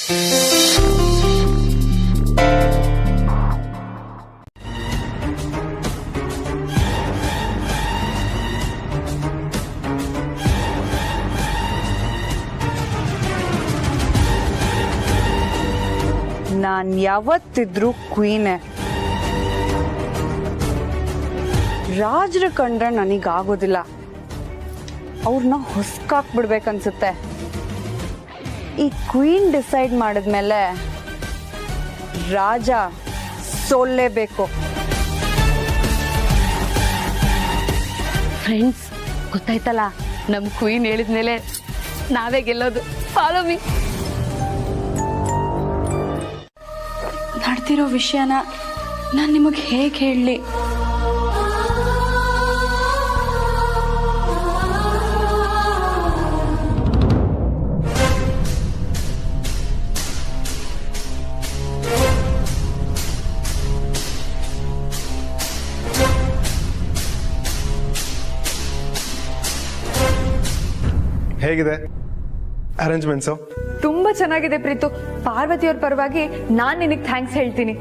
ನಾನು ಯಾವತ್ತಿದ್ರೂ ಕ್ವೀನೇ. ರಾಜ್ರ ಕಂಡ್ರೆ ನನಗಾಗೋದಿಲ್ಲ, ಅವ್ರನ್ನ ಹೊಸ್ಕಾಕ್ಬಿಡ್ಬೇಕನ್ಸುತ್ತೆ. ಈ ಕ್ವೀನ್ ಡಿಸೈಡ್ ಮಾಡಿದ್ಮೇಲೆ ರಾಜ ಸೋಲ್ಲೇಬೇಕು. ಫ್ರೆಂಡ್ಸ್, ಗೊತ್ತಾಯ್ತಲ್ಲ, ನಮ್ಮ ಕ್ವೀನ್ ಹೇಳಿದ್ಮೇಲೆ ನಾವೇ ಗೆಲ್ಲೋದು. Follow me. ನಡೆದಿರೋ ವಿಷಯನ ನಾನು ನಿಮಗೆ ಹೇಗೆ ಹೇಳಲಿ? ಹೇಗಿದೆ ಅರೇಂಜ್ಮೆಂಟ್ಸು? ತುಂಬಾ ಚೆನ್ನಾಗಿದೆ ಪ್ರೀತು. ಪಾರ್ವತಿಯವ್ರ ಪರವಾಗಿ ನಾನ್ ನಿನಗೆ ಥ್ಯಾಂಕ್ಸ್ ಹೇಳ್ತೀನಿ.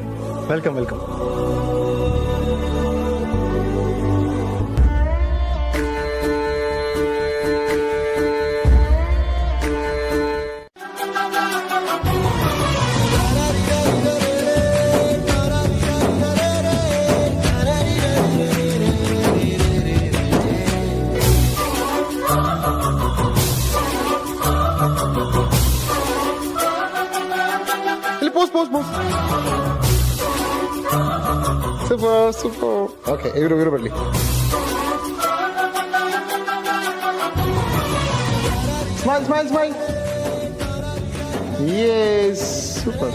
Welcome welcome. Pose. Super. Okay, ಇವರು ಬರಲಿ. Smile. Yes, super.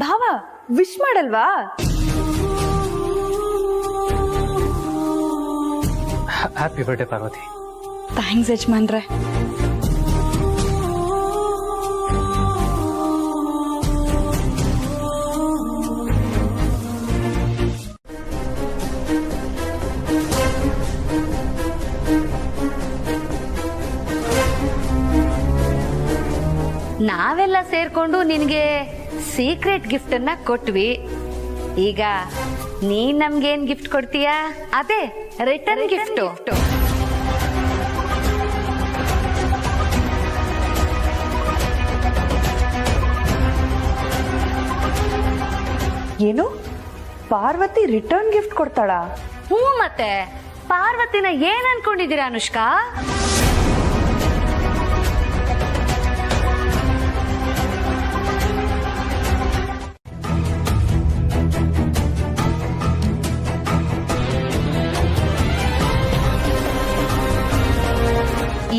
ಭಾವ, ವಿಶ್ ಮಾಡಲ್ವಾ? Happy birthday Parvati. ಥ್ಯಾಂಕ್ಸ್ ಯಜಮಾನ್ರೆ. ನಾವೆಲ್ಲ ಸೇರ್ಕೊಂಡು ನಿನಗೆ ಸೀಕ್ರೆಟ್ ಗಿಫ್ಟ್ ಅನ್ನ ಕೊಟ್ವಿ. ಈಗ ನೀನ್ ನಮ್ಗೇನ್ ಗಿಫ್ಟ್ ಕೊಡ್ತೀಯಾ? ಅದೇ ರಿಟರ್ನ್ ಗಿಫ್ಟ್. ಏನು, ಪಾರ್ವತಿ ರಿಟರ್ನ್ ಗಿಫ್ಟ್ ಕೊಡ್ತಾಳಾ? ಹ್ಞೂ, ಮತ್ತೆ ಪಾರ್ವತಿನ ಏನ್ ಅನ್ಕೊಂಡಿದ್ದೀರಾ ಅನುಷ್ಕಾ?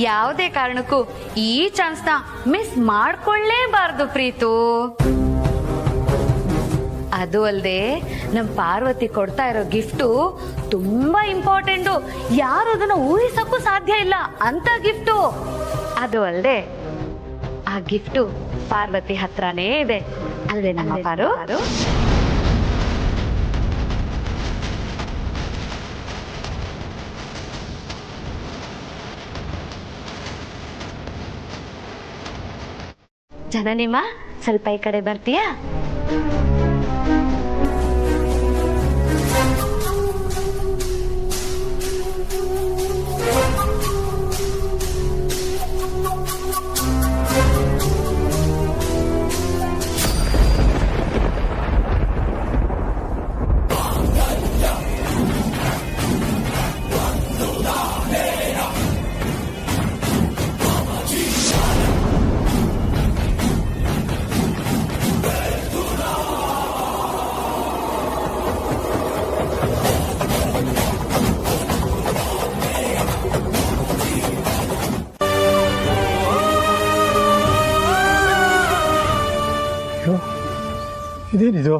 ಯಾವುದೇ ಕಾರಣಕ್ಕೂ ಈ ಚಾನ್ಸ್ನ ಮಿಸ್ ಮಾಡ್ಕೊಳ್ಳೇಬಾರ್ದು ಪ್ರೀತು. ಅದು ಅಲ್ಲದೆ ನಮ್ ಪಾರ್ವತಿ ಕೊಡ್ತಾ ಇರೋ ಗಿಫ್ಟು ತುಂಬಾ ಇಂಪಾರ್ಟೆಂಟು. ಯಾರು ಅದನ್ನ ಊಹಿಸಕ್ಕೂ ಸಾಧ್ಯ ಇಲ್ಲ ಅಂತ ಗಿಫ್ಟು. ಅದು ಅಲ್ಲದೆ ಆ ಗಿಫ್ಟು ಪಾರ್ವತಿ ಹತ್ರನೇ ಇದೆ ಅಲ್ವೇ ನಮ್ಮ ಪಾರು? ಜನನಿಮ್ಮ ಸ್ವಲ್ಪ ಈ ಕಡೆ ಬರ್ತೀಯಾ? ಇದೇನಿದು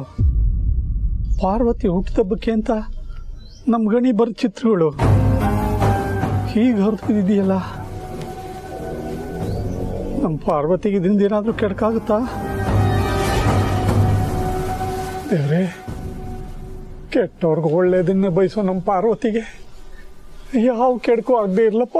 ಪಾರ್ವತಿ ಹುಟ್ಟುತ್ತಬ್ಬಕ್ಕೆ ಅಂತ ನಮ್ಮ ಗಣಿ ಬರೋ ಚಿತ್ರಗಳು ಹೀಗೆ ಹೊರತಿದೆಯಲ್ಲ. ನಮ್ಮ ಪಾರ್ವತಿಗೆ ಇದರಿಂದ ಏನಾದರೂ ಕೆಡಕಾಗುತ್ತಾ? ದೇವ್ರೆ, ಕೆಟ್ಟವ್ರಿಗೆ ಒಳ್ಳೇದನ್ನೇ ಬಯಸೋ ನಮ್ಮ ಪಾರ್ವತಿಗೆ ಯಾವ ಕೆಡಕೂ ಆಗದೆ ಇರ್ಲಪ್ಪ.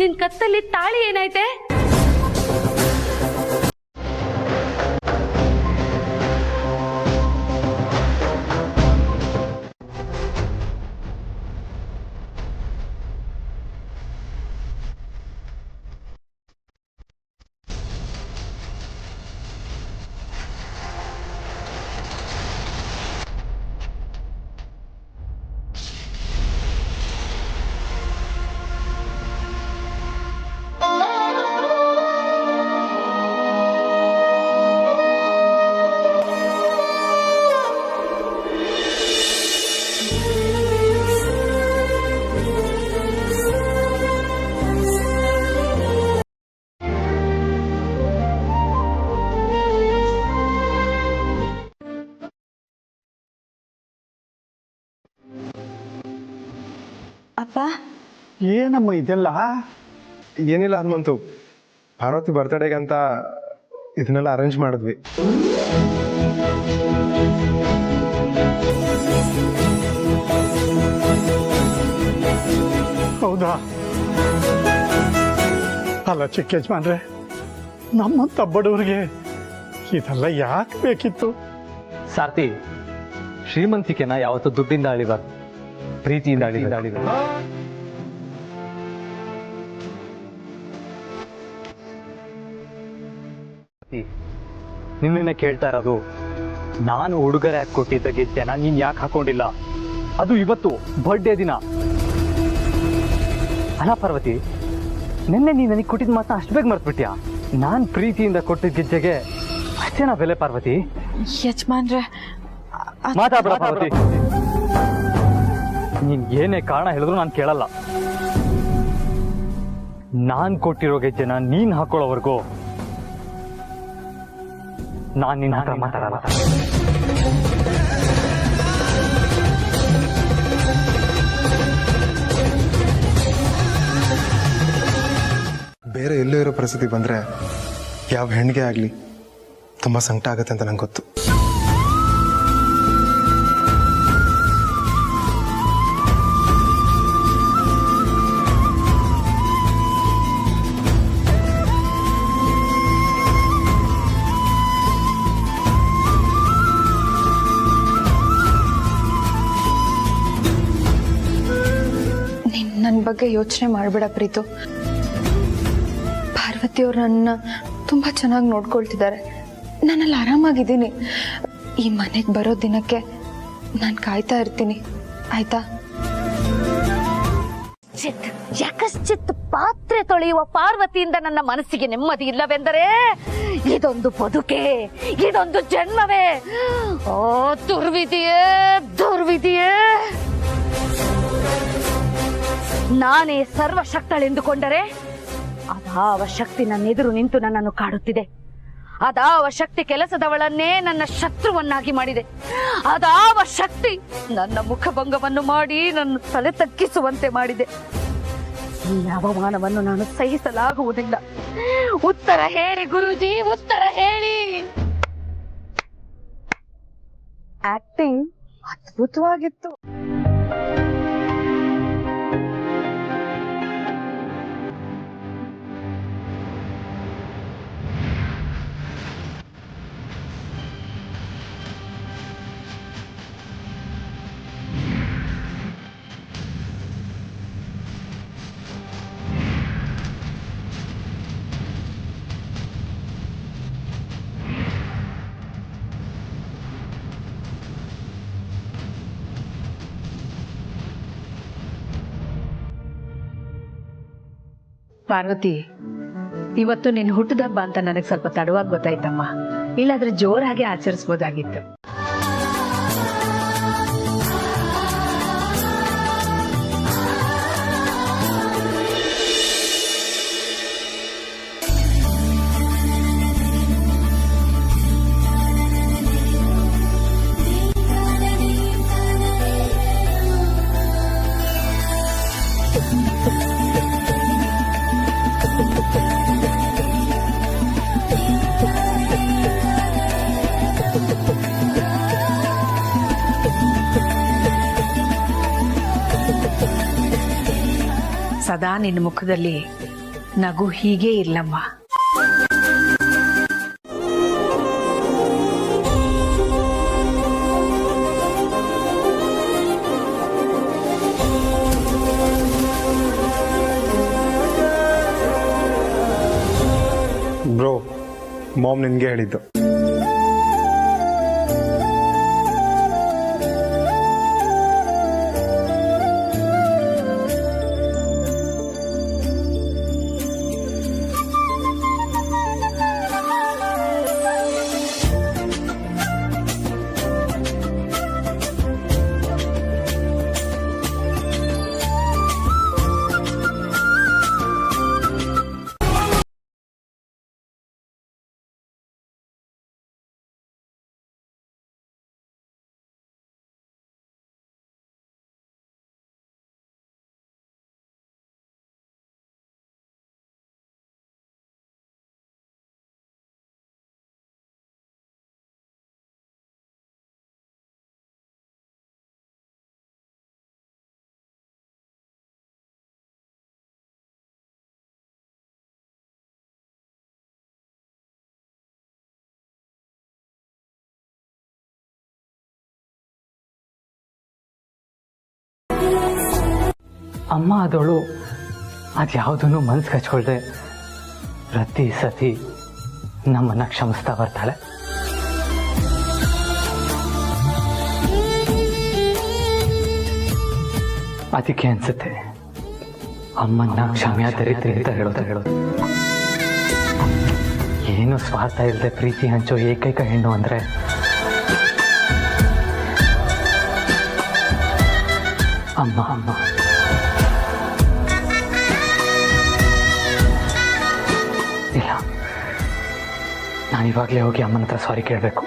ನಿನ್ ಕತ್ತಲ್ಲಿ ತಾಳಿ ಏನೈತೆ? ಅಪ್ಪ, ಏನಮ್ಮ ಇದೆಲ್ಲ? ಏನಿಲ್ಲ ಹನುಮಂತು, ಪಾರ್ವತಿ ಬರ್ತಡೇಗೆ ಅಂತ ಇದನ್ನೆಲ್ಲ ಅರೇಂಜ್ ಮಾಡಿದ್ವಿ. ಹೌದಾ? ಅಲ್ಲ ಚಿಕ್ಕ ಯಜಮಾನ್ರೆ, ನಮ್ಮಂತ ಬಡವರಿಗೆ ಇದೆಲ್ಲ ಯಾಕೆ ಬೇಕಿತ್ತು? ಸಾರ್ಥಿ, ಶ್ರೀಮಂತಿಕೆನ ಯಾವತ್ತೂ ದುಡ್ಡಿಂದ ಅಳಿಬಾರ್ದು, ಪ್ರೀತಿಯಿಂದ ಅಳಿಬಾರ್ದು. ನಿನ್ನ ಕೇಳ್ತಾ ಇರೋದು, ನಾನು ಉಡುಗೊರೆ ಹಾಕಿ ಕೊಟ್ಟಿದ್ದ ಗೆಜ್ಜೆನ ನೀನ್ ಯಾಕೆ ಹಾಕೊಂಡಿಲ್ಲ? ಅದು ಇವತ್ತು ಬರ್ಡೇ ದಿನ. ಅಲ್ಲ ಪಾರ್ವತಿ, ನಿನ್ನೆ ನೀನು ನನಗೆ ಕೊಟ್ಟಿದ್ದ ಮಾತನ್ನ ಅಷ್ಟು ಬೇಗ ಮರ್ತ್ಬಿಟ್ಯಾ? ನಾನು ಪ್ರೀತಿಯಿಂದ ಕೊಟ್ಟಿದ್ದ ಗೆಜ್ಜೆಗೆ ಅಷ್ಟೇನಾ ಬೆಲೆ ಪಾರ್ವತಿ? ಯಜಮಾನ್ರೆ, ಮಾತಾಡ್ಬೇಡ ಪಾರ್ವತಿ. ನೀನ್ ಏನೇ ಕಾರಣ ಹೇಳಿದ್ರು ನಾನು ಕೇಳಲ್ಲ. ನಾನ್ ಕೊಟ್ಟಿರೋ ಗೆಜ್ಜೆನ ನೀನ್ ಹಾಕೊಳ್ಳೋವರೆಗೂ ನಾನ್ ನಿನ್ನ ಹತ್ರ ಮಾತಾಡಲ್ಲ. ಬೇರೆ ಎಲ್ಲೋ ಇರೋ ಪರಿಸ್ಥಿತಿ ಬಂದರೆ ಯಾವ ಹೆಣ್ಣಿಗೆ ಆಗಲಿ ತುಂಬ ಸಂಕಟ ಆಗುತ್ತೆ ಅಂತ ನಂಗೆ ಗೊತ್ತು. ನನ್ನ ಬಗ್ಗೆ ಯೋಚನೆ ಮಾಡಬೇಡ ಪ್ರೀತು. ಪಾರ್ವತಿಯವರು ನನ್ನ ತುಂಬ ಚೆನ್ನಾಗಿ ನೋಡ್ಕೊಳ್ತಿದ್ದಾರೆ. ನಾನಲ್ಲಿ ಆರಾಮಾಗಿದ್ದೀನಿ. ಈ ಮನೆಗೆ ಬರೋ ದಿನಕ್ಕೆ ನಾನು ಕಾಯ್ತಾ ಇರ್ತೀನಿ, ಆಯ್ತಾ? ಯಾಕಶ್ಚಿತ್ ಪಾತ್ರೆ ತೊಳೆಯುವ ಪಾರ್ವತಿಯಿಂದ ನನ್ನ ಮನಸ್ಸಿಗೆ ನೆಮ್ಮದಿ ಇಲ್ಲವೆಂದರೆ ಇದೊಂದು ಬದುಕೆ, ಇದೊಂದು ಜನ್ಮವೇ. ಓ ದುರ್ವಿಧಿಯೇ, ದುರ್ವಿಧಿಯೇ. ನಾನೇ ಸರ್ವಶಕ್ತಳೆಂದುಕೊಂಡರೆ ಅದಾವ ಶಕ್ತಿ ನನ್ನೆದುರು ನಿಂತು ನನ್ನನ್ನು ಕಾಡುತ್ತಿದೆ. ಅದಾವ ಶಕ್ತಿ ಕೆಲಸದವಳನ್ನೇ ನನ್ನ ಶತ್ರುವನ್ನಾಗಿ ಮಾಡಿದೆ. ಅದಾವ ಶಕ್ತಿ ನನ್ನ ಮುಖಭಂಗವನ್ನು ಮಾಡಿ ನನ್ನ ತಲೆ ತಗ್ಗಿಸುವಂತೆ ಮಾಡಿದೆ. ಈ ಅವಮಾನವನ್ನು ನಾನು ಸಹಿಸಲಾಗುವುದಿಲ್ಲ. ಉತ್ತರ ಹೇಳಿ ಗುರೂಜಿ, ಉತ್ತರ ಹೇಳಿ. ಆಕ್ಟಿಂಗ್ ಅದ್ಭುತವಾಗಿತ್ತು. ಪಾರ್ವತಿ, ಇವತ್ತು ನಿನ್ನ ಹುಟ್ಟಿದ ಹಬ್ಬ ಅಂತ ನನಗೆ ಸ್ವಲ್ಪ ತಡವಾಗಿ ಗೊತ್ತಾಯ್ತಮ್ಮ. ಇಲ್ಲಾದ್ರೆ ಜೋರಾಗಿ ಆಚರಿಸ್ಬೋದಾಗಿತ್ತು. ಸದಾ ನಿನ್ನ ಮುಖದಲ್ಲಿ ನಗು ಹೀಗೆ ಇರ್ಲಮ್ಮ. ಬ್ರೋ, ಮಾಮ್ ನಿನ್ಗೆ ಹೇಳಿದ್ದು. ಅಮ್ಮ ಆದವಳು ಅದ್ಯಾವುದನ್ನು ಮನಸ್ಸಿಗೆ ಹಚ್ಕೊಳ್ದೆ ಪ್ರತಿ ಸತಿ ನಮ್ಮನ್ನ ಕ್ಷಮಿಸ್ತಾ ಬರ್ತಾಳೆ. ಅದಕ್ಕೆ ಅನ್ಸುತ್ತೆ ಅಮ್ಮನ್ನ ಕ್ಷಮೆಯ ದರಿದ್ರಿ ಅಂತ ಹೇಳೋದು. ಏನು ಸ್ವಾರ್ಥ ಇಲ್ಲದೆ ಪ್ರೀತಿ ಹಂಚೋ ಏಕೈಕ ಹೆಣ್ಣು ಅಂದ್ರೆ ಅಮ್ಮ. ಇಲ್ಲ, ನಾನಿವಾಗಲೇ ಹೋಗಿ ಅಮ್ಮನ ಹತ್ರ ಸಾರಿ ಕೇಳಬೇಕು.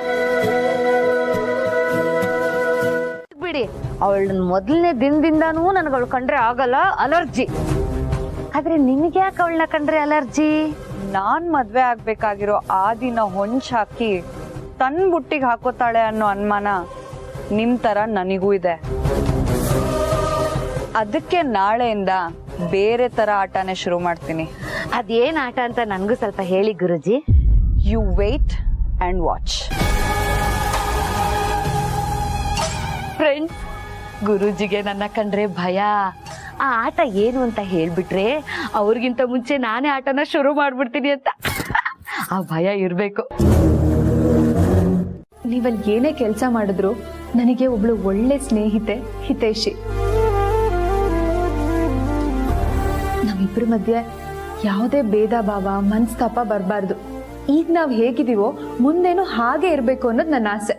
ಬಿಡಿ, ಅವಳ ಮೊದಲನೇ ದಿನದಿಂದಾನೂ ನನಗೆ ಅವಳು ಕಂಡ್ರೆ ಆಗಲ್ಲ, ಅಲರ್ಜಿ. ಆದ್ರೆ ನಿಮ್ಗೆ ಯಾಕೆ ಅವಳನ್ನ ಕಂಡ್ರೆ ಅಲರ್ಜಿ? ನಾನ್ ಮದ್ವೆ ಆಗ್ಬೇಕಾಗಿರೋ ಆ ದಿನ ಹೊಂಚ್ ಹಾಕಿ ತನ್ನ ಬುಟ್ಟಿಗೆ ಹಾಕೋತಾಳೆ ಅನ್ನೋ ಅನುಮಾನ ನಿಮ್ ತರ ನನಗೂ ಇದೆ. ಅದಕ್ಕೆ ನಾಳೆಯಿಂದ ಬೇರೆ ತರ ಆಟನೇ ಶುರು ಮಾಡ್ತೀನಿ. ಅದೇನ್ ಆಟ ಅಂತ ನನ್ಗೂ ಸ್ವಲ್ಪ ಹೇಳಿ Guruji. You wait and watch. Friends, ಗುರೂಜಿಗೆ ನನ್ನ ಕಂಡ್ರೆ ಭಯ. ಆ ಆಟ ಏನು ಅಂತ ಹೇಳ್ಬಿಟ್ರೆ ಅವ್ರಿಗಿಂತ ಮುಂಚೆ ನಾನೇ ಆಟನ ಶುರು ಮಾಡ್ಬಿಡ್ತೀನಿ ಅಂತ ಆ ಭಯ ಇರ್ಬೇಕು. ನೀವಲ್ಲಿ ಏನೇ ಕೆಲಸ ಮಾಡಿದ್ರು ನನಗೆ ಒಬ್ಳು ಒಳ್ಳೆ ಸ್ನೇಹಿತೆ ಹಿತೈಷಿ. ನಮ್ಮಿಬ್ಬರ ಮಧ್ಯೆ ಯಾವುದೇ ಭೇದ ಭಾವ ಮನಸ್ತಾಪ ಬರಬಾರ್ದು. ಈಗ ನಾವು ಹೇಗಿದ್ದೀವೋ ಮುಂದೇನು ಹಾಗೆ ಇರಬೇಕು ಅನ್ನೋದು ನನ್ನ ಆಸೆ.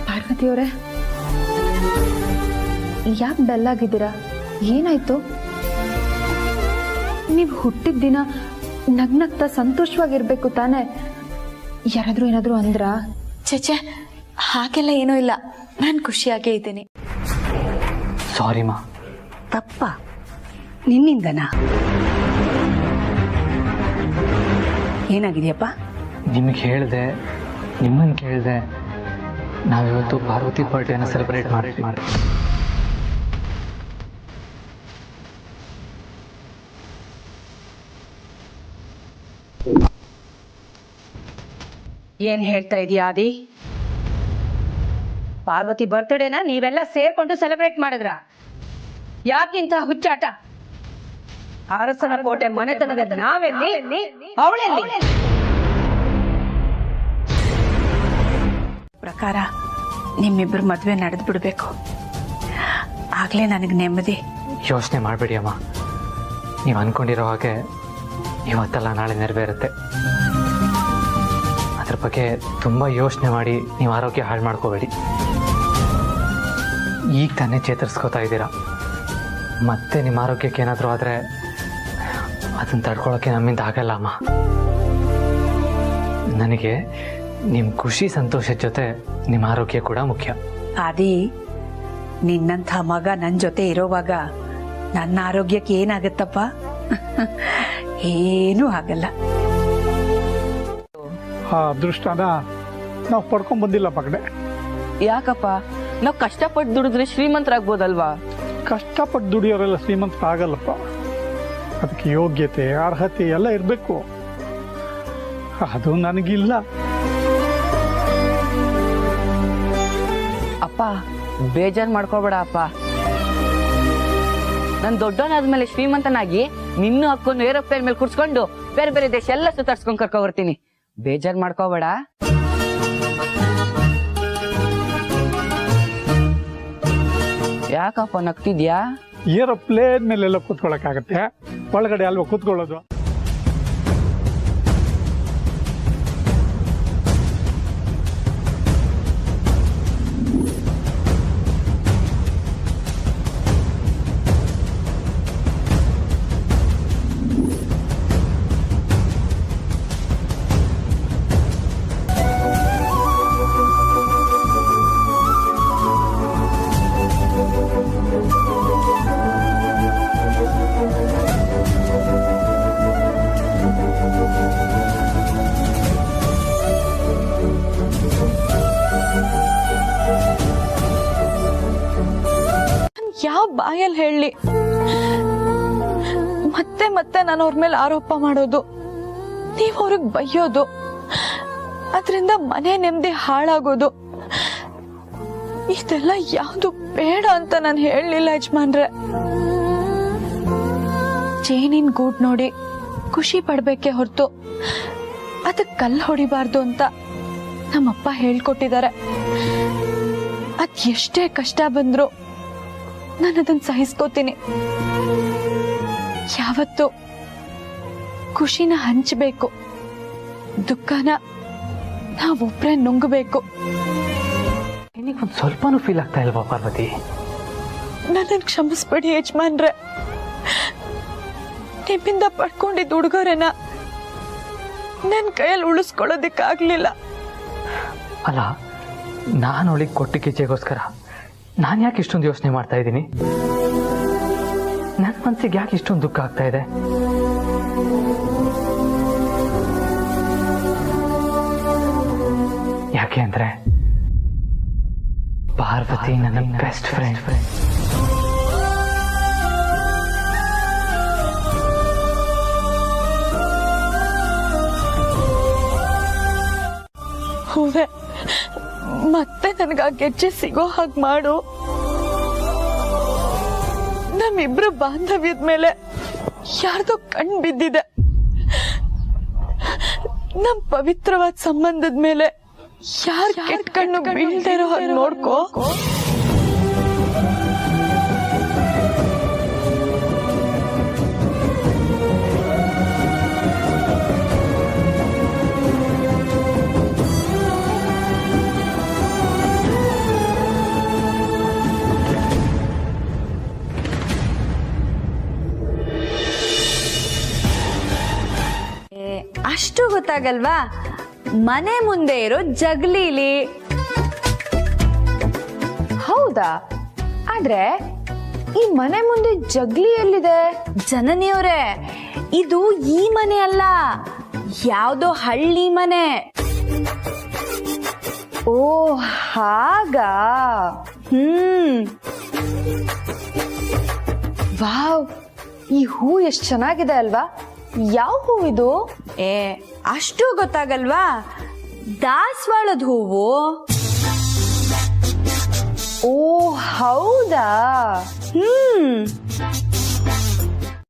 ಪಾರ್ವತಿಯವರೇ, ಯಾಕೆ ಡಲ್ ಆಗಿದ್ದೀರಾ? ಏನಾಯ್ತು? ನೀವು ಹುಟ್ಟಿದ ದಿನ ನಗ್ನಗ್ತಾ ಸಂತೋಷವಾಗಿರ್ಬೇಕು ತಾನೆ. ಯಾರಾದ್ರೂ ಏನಾದ್ರೂ ಅಂದ್ರ? ಚೇಚೆ, ಹಾಗೆಲ್ಲ ಏನೂ ಇಲ್ಲ, ನಾನು ಖುಷಿಯಾಗೇ ಇದ್ದೀನಿ. ಸಾರಿ ಮಾ. ತಪ್ಪ ನಿನ್ನಿಂದನಾ? ಏನಾಗಿದೆಯಪ್ಪ? ನಿಮಗೆ ಹೇಳಿದೆ, ನಿಮ್ಮನ್ನು ಕೇಳಿದೆ, ನಾವಿವತ್ತು ಪಾರ್ವತಿ ಬರ್ಡೇನ ಸೆಲೆಬ್ರೇಟ್ ಮಾಡಿ ಏನ್ ಹೇಳ್ತಾ ಇದೀಯ ಆದಿ? ಪಾರ್ವತಿ ಬರ್ತ್ಡೇನ ನೀವೆಲ್ಲ ಸೇರ್ಕೊಂಡು ಸೆಲೆಬ್ರೇಟ್ ಮಾಡಿದ್ರ? ಯಾಕಿಂತ ಹುಚ್ಚಾಟ? ಅರಸನ ಕೋಟೆ ಮನೆತನದ ನಾವೆಲ್ಲಿ, ಅವಳೆಲ್ಲಿ? ಪ್ರಕಾರ ನಿಮ್ಮಿಬ್ಬರು ಮದ್ವೆ ನಡೆದು ಬಿಡ್ಬೇಕು, ಆಗ್ಲೇ ನನಗೆ ನೆಮ್ಮದಿ. ಯೋಚನೆ ಮಾಡಬೇಡಿ ಅಮ್ಮ, ನೀವು ಅನ್ಕೊಂಡಿರೋ ಹಾಗೆ ಇವತ್ತಲ್ಲ ನಾಳೆ ನೆರವೇರುತ್ತೆ. ಅದ್ರ ಬಗ್ಗೆ ತುಂಬ ಯೋಚನೆ ಮಾಡಿ ನೀವು ಆರೋಗ್ಯ ಹಾಳು ಮಾಡ್ಕೋಬೇಡಿ. ಈಗ ತಾನೇ ಚೇತರಿಸ್ಕೋತಾ ಇದ್ದೀರಾ, ಮತ್ತೆ ನಿಮ್ಮ ಆರೋಗ್ಯಕ್ಕೆ ಏನಾದರೂ ಆದರೆ ಅದನ್ನು ತಡ್ಕೊಳ್ಳೋಕ್ಕೆ ನಮ್ಮಿಂದ ಆಗಲ್ಲ ಅಮ್ಮ. ನನಗೆ ನಿಮ್ಮ ಖುಷಿ ಸಂತೋಷದ ಜೊತೆ ನಿಮ್ಮ ಆರೋಗ್ಯ ಕೂಡ ಮುಖ್ಯ. ಆದಿ, ನಿನ್ನಂಥ ಮಗ ನನ್ನ ಜೊತೆ ಇರೋವಾಗ ನನ್ನ ಆರೋಗ್ಯಕ್ಕೆ ಏನಾಗತ್ತಪ್ಪ? ಏನೂ ಆಗಲ್ಲ. ಆ ಅದೃಷ್ಟನ ನಾವು ಪಡ್ಕೊಂಡ್ ಬಂದಿಲ್ಲ ಮಗನೆ. ಯಾಕಪ್ಪ? ನಾವು ಕಷ್ಟಪಟ್ಟು ದುಡಿದ್ರೆ ಶ್ರೀಮಂತರಾಗ್ಬೋದಲ್ವಾ? ಕಷ್ಟಪಟ್ಟು ದುಡಿಯೋರೆಲ್ಲ ಶ್ರೀಮಂತರಾಗಲ್ಲಪ್ಪ. ಅದಕ್ಕೆ ಯೋಗ್ಯತೆ, ಅರ್ಹತೆ ಎಲ್ಲ ಇರಬೇಕು. ಅದು ನನಗಿಲ್ಲ. ಅಪ್ಪ, ಬೇಜಾರ್ ಮಾಡ್ಕೋಬೇಡ ಅಪ್ಪ. ನಾನ್ ದೊಡ್ಡವನಾದ್ಮೇಲೆ ಶ್ರೀಮಂತನಾಗಿ ನಿನ್ನೂ ಹಾಕೊಂಡು ಏರೋಪ್ಲೇನ್ ಮೇಲೆ ಕುರ್ಸ್ಕೊಂಡು ಬೇರೆ ಬೇರೆ ದೇಶ ಎಲ್ಲ ಸುತ್ತಾಡ್ಸ್ಕೊಂಡ್ ಕರ್ಕೊ ಬರ್ತೀನಿ. ಬೇಜಾರ್ ಮಾಡ್ಕೋಬೇಡ. ಯಾಕಪ್ಪ ನಗ್ತಿದ್ಯಾ? ಏರೋಪ್ಲೇನ್ ಮೇಲೆಲ್ಲ ಕೂತ್ಕೊಳಕ್ಕಾಗತ್ತೆ, ಒಳಗಡೆ ಅಲ್ವಾ ಕೂತ್ಕೊಳ್ಳೋದು? ಯಾವ ಬಾಯಲ್ಲಿ ಹೇಳಿ? ಮತ್ತೆ ಮತ್ತೆ ನಾನು ಅವ್ರ ಮೇಲೆ ಆರೋಪ ಮಾಡೋದು, ನೀವ್ ಅವ್ರಿಗೆ ಬೈಯೋದು, ಅದರಿಂದ ಮನೆ ನೆಮ್ಮದಿ ಹಾಳಾಗೋದು, ಇದೆಲ್ಲ ಯಾವುದು ಬೇಡ ಅಂತ ನಾನು ಹೇಳಲಿಲ್ಲ ಯಜಮಾನ್ರೆ. ಜೇನಿನ್ ಗೂಡ್ ನೋಡಿ ಖುಷಿ ಪಡ್ಬೇಕೆ ಹೊರತು ಅದಕ್ಕೆ ಕಲ್ಲು ಹೊಡಿಬಾರ್ದು ಅಂತ ನಮ್ಮಪ್ಪ ಹೇಳ್ಕೊಟ್ಟಿದ್ದಾರೆ. ಅದ್ ಎಷ್ಟೇ ಕಷ್ಟ ಬಂದ್ರು ನಾನು ಅದನ್ನ ಸಹಿಸ್ಕೋತೀನಿ. ಯಾವತ್ತು ಖುಷಿನ ಹಂಚಬೇಕು, ದುಃಖನ ನಾವೊಬ್ರೆ ನುಂಗಬೇಕು. ನಿನಗೊಂದು ಸ್ವಲ್ಪನೂ ಫೀಲ್ ಆಗ್ತಾ ಇಲ್ವಾ ಪಾರ್ವತಿ? ನನ್ನನ್ನು ಕ್ಷಮಿಸ್ಬೇಡಿ ಯಜಮಾನ್ರೆ. ನಿಮ್ಮಿಂದ ಪಡ್ಕೊಂಡಿದ್ದ ಉಡುಗೊರೆನ ನನ್ನ ಕೈಯಲ್ಲಿ ಉಳಿಸ್ಕೊಳ್ಳೋದಿಕ್ಕಾಗ್ಲಿಲ್ಲ. ಅಲ್ಲ, ನಾನು ಅವಳಿಗೆ ಕೊಟ್ಟು ಕಿಚ್ಚೆಗೋಸ್ಕರ ನಾನು ಯಾಕೆ ಇಷ್ಟೊಂದು ಯೋಚನೆ ಮಾಡ್ತಾ ಇದ್ದೀನಿ? ನನ್ನ ಮನಸ್ಸಿಗೆ ಯಾಕೆ ಇಷ್ಟೊಂದು ದುಃಖ ಆಗ್ತಾ ಇದೆ? ಯಾಕೆ ಅಂದ್ರೆ ಪಾರ್ವತಿ ನನ್ನ ಬೆಸ್ಟ್ ಫ್ರೆಂಡ್. ಹೂವೆ, ಮತ್ತೆ ನನಗ ಗೆಜ್ಜೆ ಸಿಗೋ ಹಾಗೆ ಮಾಡು. ನಮ್ಮಿಬ್ರು ಬಾಂಧವ್ಯದ ಮೇಲೆ ಯಾರ್ದೋ ಕಣ್ ಬಿದ್ದಿದೆ. ನಮ್ ಪವಿತ್ರವಾದ ಸಂಬಂಧದ ಮೇಲೆ ಯಾರ್ ಕೆಟ್ಟ ಕಣ್ಣು ಬೀಳ್ತಾ ಇರೋ ಹಾಗೆ ನೋಡ್ಕೋ. ಅಷ್ಟು ಗೊತ್ತಾಗಲ್ವಾ? ಮನೆ ಮುಂದೆ ಇರೋ ಜಗ್ಲೀಲಿ. ಹೌದಾ? ಆದ್ರೆ ಈ ಮನೆ ಮುಂದೆ ಜಗ್ಲಿ ಎಲ್ಲಿದೆ? ಜನನಿಯವರೇ, ಇದು ಈ ಮನೆ ಅಲ್ಲ, ಯಾವ್ದೋ ಹಳ್ಳಿ ಮನೆ. ಓ ಹಾಗಾ? ವಾವ್, ಈ ಹೂ ಎಷ್ಟು ಚೆನ್ನಾಗಿದೆ ಅಲ್ವಾ? ಯಾವ ಹೂ ಇದು? ಅಷ್ಟು ಗೊತ್ತಾಗಲ್ವಾ? ದಾಸವಾಳದ ಹೂವು. ಓ ಹೌದಾ?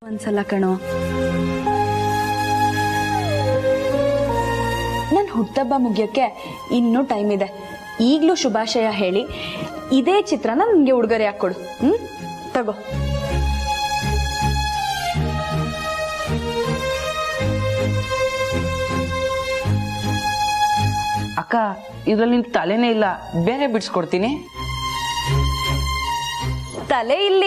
ಒಂದ್ಸಲ ಕಣೋ. ನನ್ ಹುಟ್ಟಹಬ್ಬ ಮುಗಿಯೋಕೆ ಇನ್ನೂ ಟೈಮ್ ಇದೆ. ಈಗ್ಲೂ ಶುಭಾಶಯ ಹೇಳಿ ಇದೇ ಚಿತ್ರನ ನನ್ಗೆ ಉಡುಗೊರೆ ಹಾಕೊಡು. ತಗೋ. ಅಕ್ಕ, ಇದ್ರಲ್ಲಿ ನಿನ್ ತಲೆನೇ ಇಲ್ಲ, ಬೇರೆ ಬಿಡ್ಸ್ಕೊಡ್ತೀನಿ. ತಲೆ ಇಲ್ಲಿ.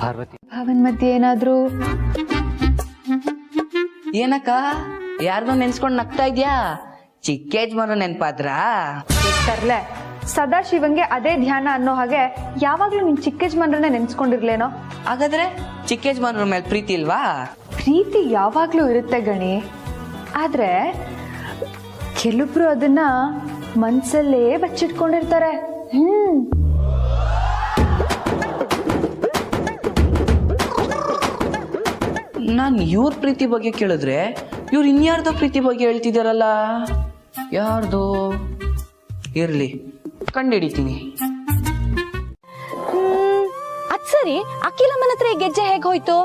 ಪಾರ್ವತಿ, ಭಾವನ್ ಮಧ್ಯೆ ಏನಾದ್ರೂ? ಏನಕ್ಕ, ಯಾರನ್ನೋ ನೆನ್ಸ್ಕೊಂಡ್ ನಗ್ತಾ ಇದ್ಯಾ? ಚಿಕ್ಕ ಯಜಮಾನ ನೆನ್ಪಾದ್ರಾ? ತರ್ಲೆ, ಸದಾಶಿವಂಗೆ ಅದೇ ಧ್ಯಾನ ಅನ್ನೋ ಹಾಗೆ ಯಾವಾಗ್ಲೂ ನಿನ್ ಚಿಕ್ಕ ಯಜಮಾನ್ರನ್ನೇ ನೆನ್ಸ್ಕೊಂಡಿರ್ಲೇನೋ? ಹಾಗಾದ್ರೆ ಚಿಕ್ಕ ಯಜಮಾನ್ರ ಮೇಲೆ ಪ್ರೀತಿ ಇಲ್ವಾ? ಪ್ರೀತಿ ಯಾವಾಗ್ಲೂ ಇರುತ್ತೆ ಗಣಿ, ಆದ್ರೆ ಕೆಲವೊಬ್ರು ಅದನ್ನ ಮನ್ಸಲ್ಲೇ ಬಚ್ಚಿಟ್ಕೊಂಡಿರ್ತಾರೆ. ನಾನ್ ಇವ್ರ ಪ್ರೀತಿ ಬಗ್ಗೆ ಕೇಳಿದ್ರೆ ಇವ್ರು ಇನ್ಯಾರ್ದೋ ಪ್ರೀತಿ ಬಗ್ಗೆ ಹೇಳ್ತಿದಾರಲ್ಲ. ಯಾರ್ದು? ಇರ್ಲಿ, ಕಂಡಿಡಿತೀನಿ. ಅದ್ ಸರಿ, ಅಖಿಲಮ್ಮನ ಹತ್ರ ಈ ಗೆಜ್ಜೆ ಹೇಗ್ ಹೋಯ್ತು?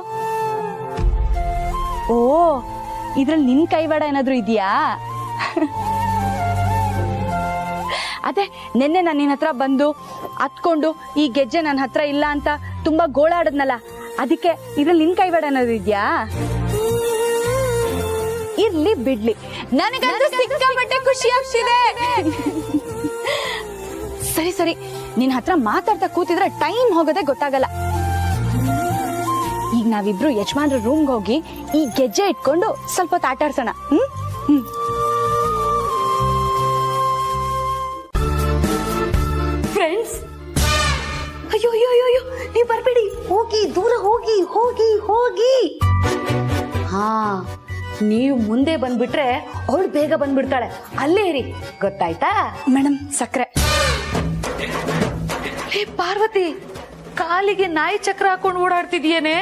ಓ, ಇದ್ರಲ್ಲಿ ನಿನ್ ಕೈವಾಡ ಏನಾದ್ರು ಇದೆಯಾ? ಅದೇ ನಿನ್ನೆ ನಾನು ನಿನ್ನ ಹತ್ರ ಬಂದು ಹತ್ಕೊಂಡು ಈ ಗೆಜ್ಜೆ ನನ್ನ ಹತ್ರ ಇಲ್ಲ ಅಂತ ತುಂಬಾ ಗೋಳಾಡದ್ನಲ್ಲ, ಅದಕ್ಕೆ ಇದ್ರಲ್ಲಿ ನಿನ್ ಕೈವಾಡ ಏನಾದ್ರು ಇದ್ಯಾ? ಇರ್ಲಿ ಬಿಡ್ಲಿ, ನನಗಂತೂ ಸಿಕ್ಕಾಪಟ್ಟೆ ಖುಷಿ ಆಗ್ತಿದೆ. ಸರಿ ಸರಿ, ನಿನ್ ಹತ್ರ ಮಾತಾಡ್ತಾ ಕೂತಿದ್ರೆ ಟೈಮ್ ಹೋಗೋದೇ ಗೊತ್ತಾಗಲ್ಲ. ಈಗ ನಾವಿಬ್ರು ಯಜಮಾನ್ರ ರೂಮ್ಗೆ ಹೋಗಿ ಈ ಗೆಜ್ಜೆ ಇಟ್ಕೊಂಡು ಸ್ವಲ್ಪ ಹೊತ್ತು ಆಟ ಆಡ್ಸೋಣ. ಫ್ರೆಂಡ್ಸ್, ಅಯ್ಯೋ ಅಯ್ಯೋ ಅಯ್ಯೋ, ನೀವು ಬರ್ಬೇಡಿ, ಹೋಗಿ, ದೂರ ಹೋಗಿ ಹೋಗಿ ಹೋಗಿ. ಹಾ, ನೀವು ಮುಂದೆ ಬಂದ್ಬಿಟ್ರೆ ಅವಳು ಬೇಗ ಬಂದ್ಬಿಡ್ತಾಳೆ. ಅಲ್ಲೇ ಇರಿ, ಗೊತ್ತಾಯ್ತಾ? ಮೇಡಮ್, ಸಕ್ಕರೆ. ಹೇ ಪಾರ್ವತಿ, ಕಾಲಿಗೆ ನಾಯಿ ಚಕ್ರ ಹಾಕೊಂಡು ಓಡಾಡ್ತಿದ್ಯೇನೆ?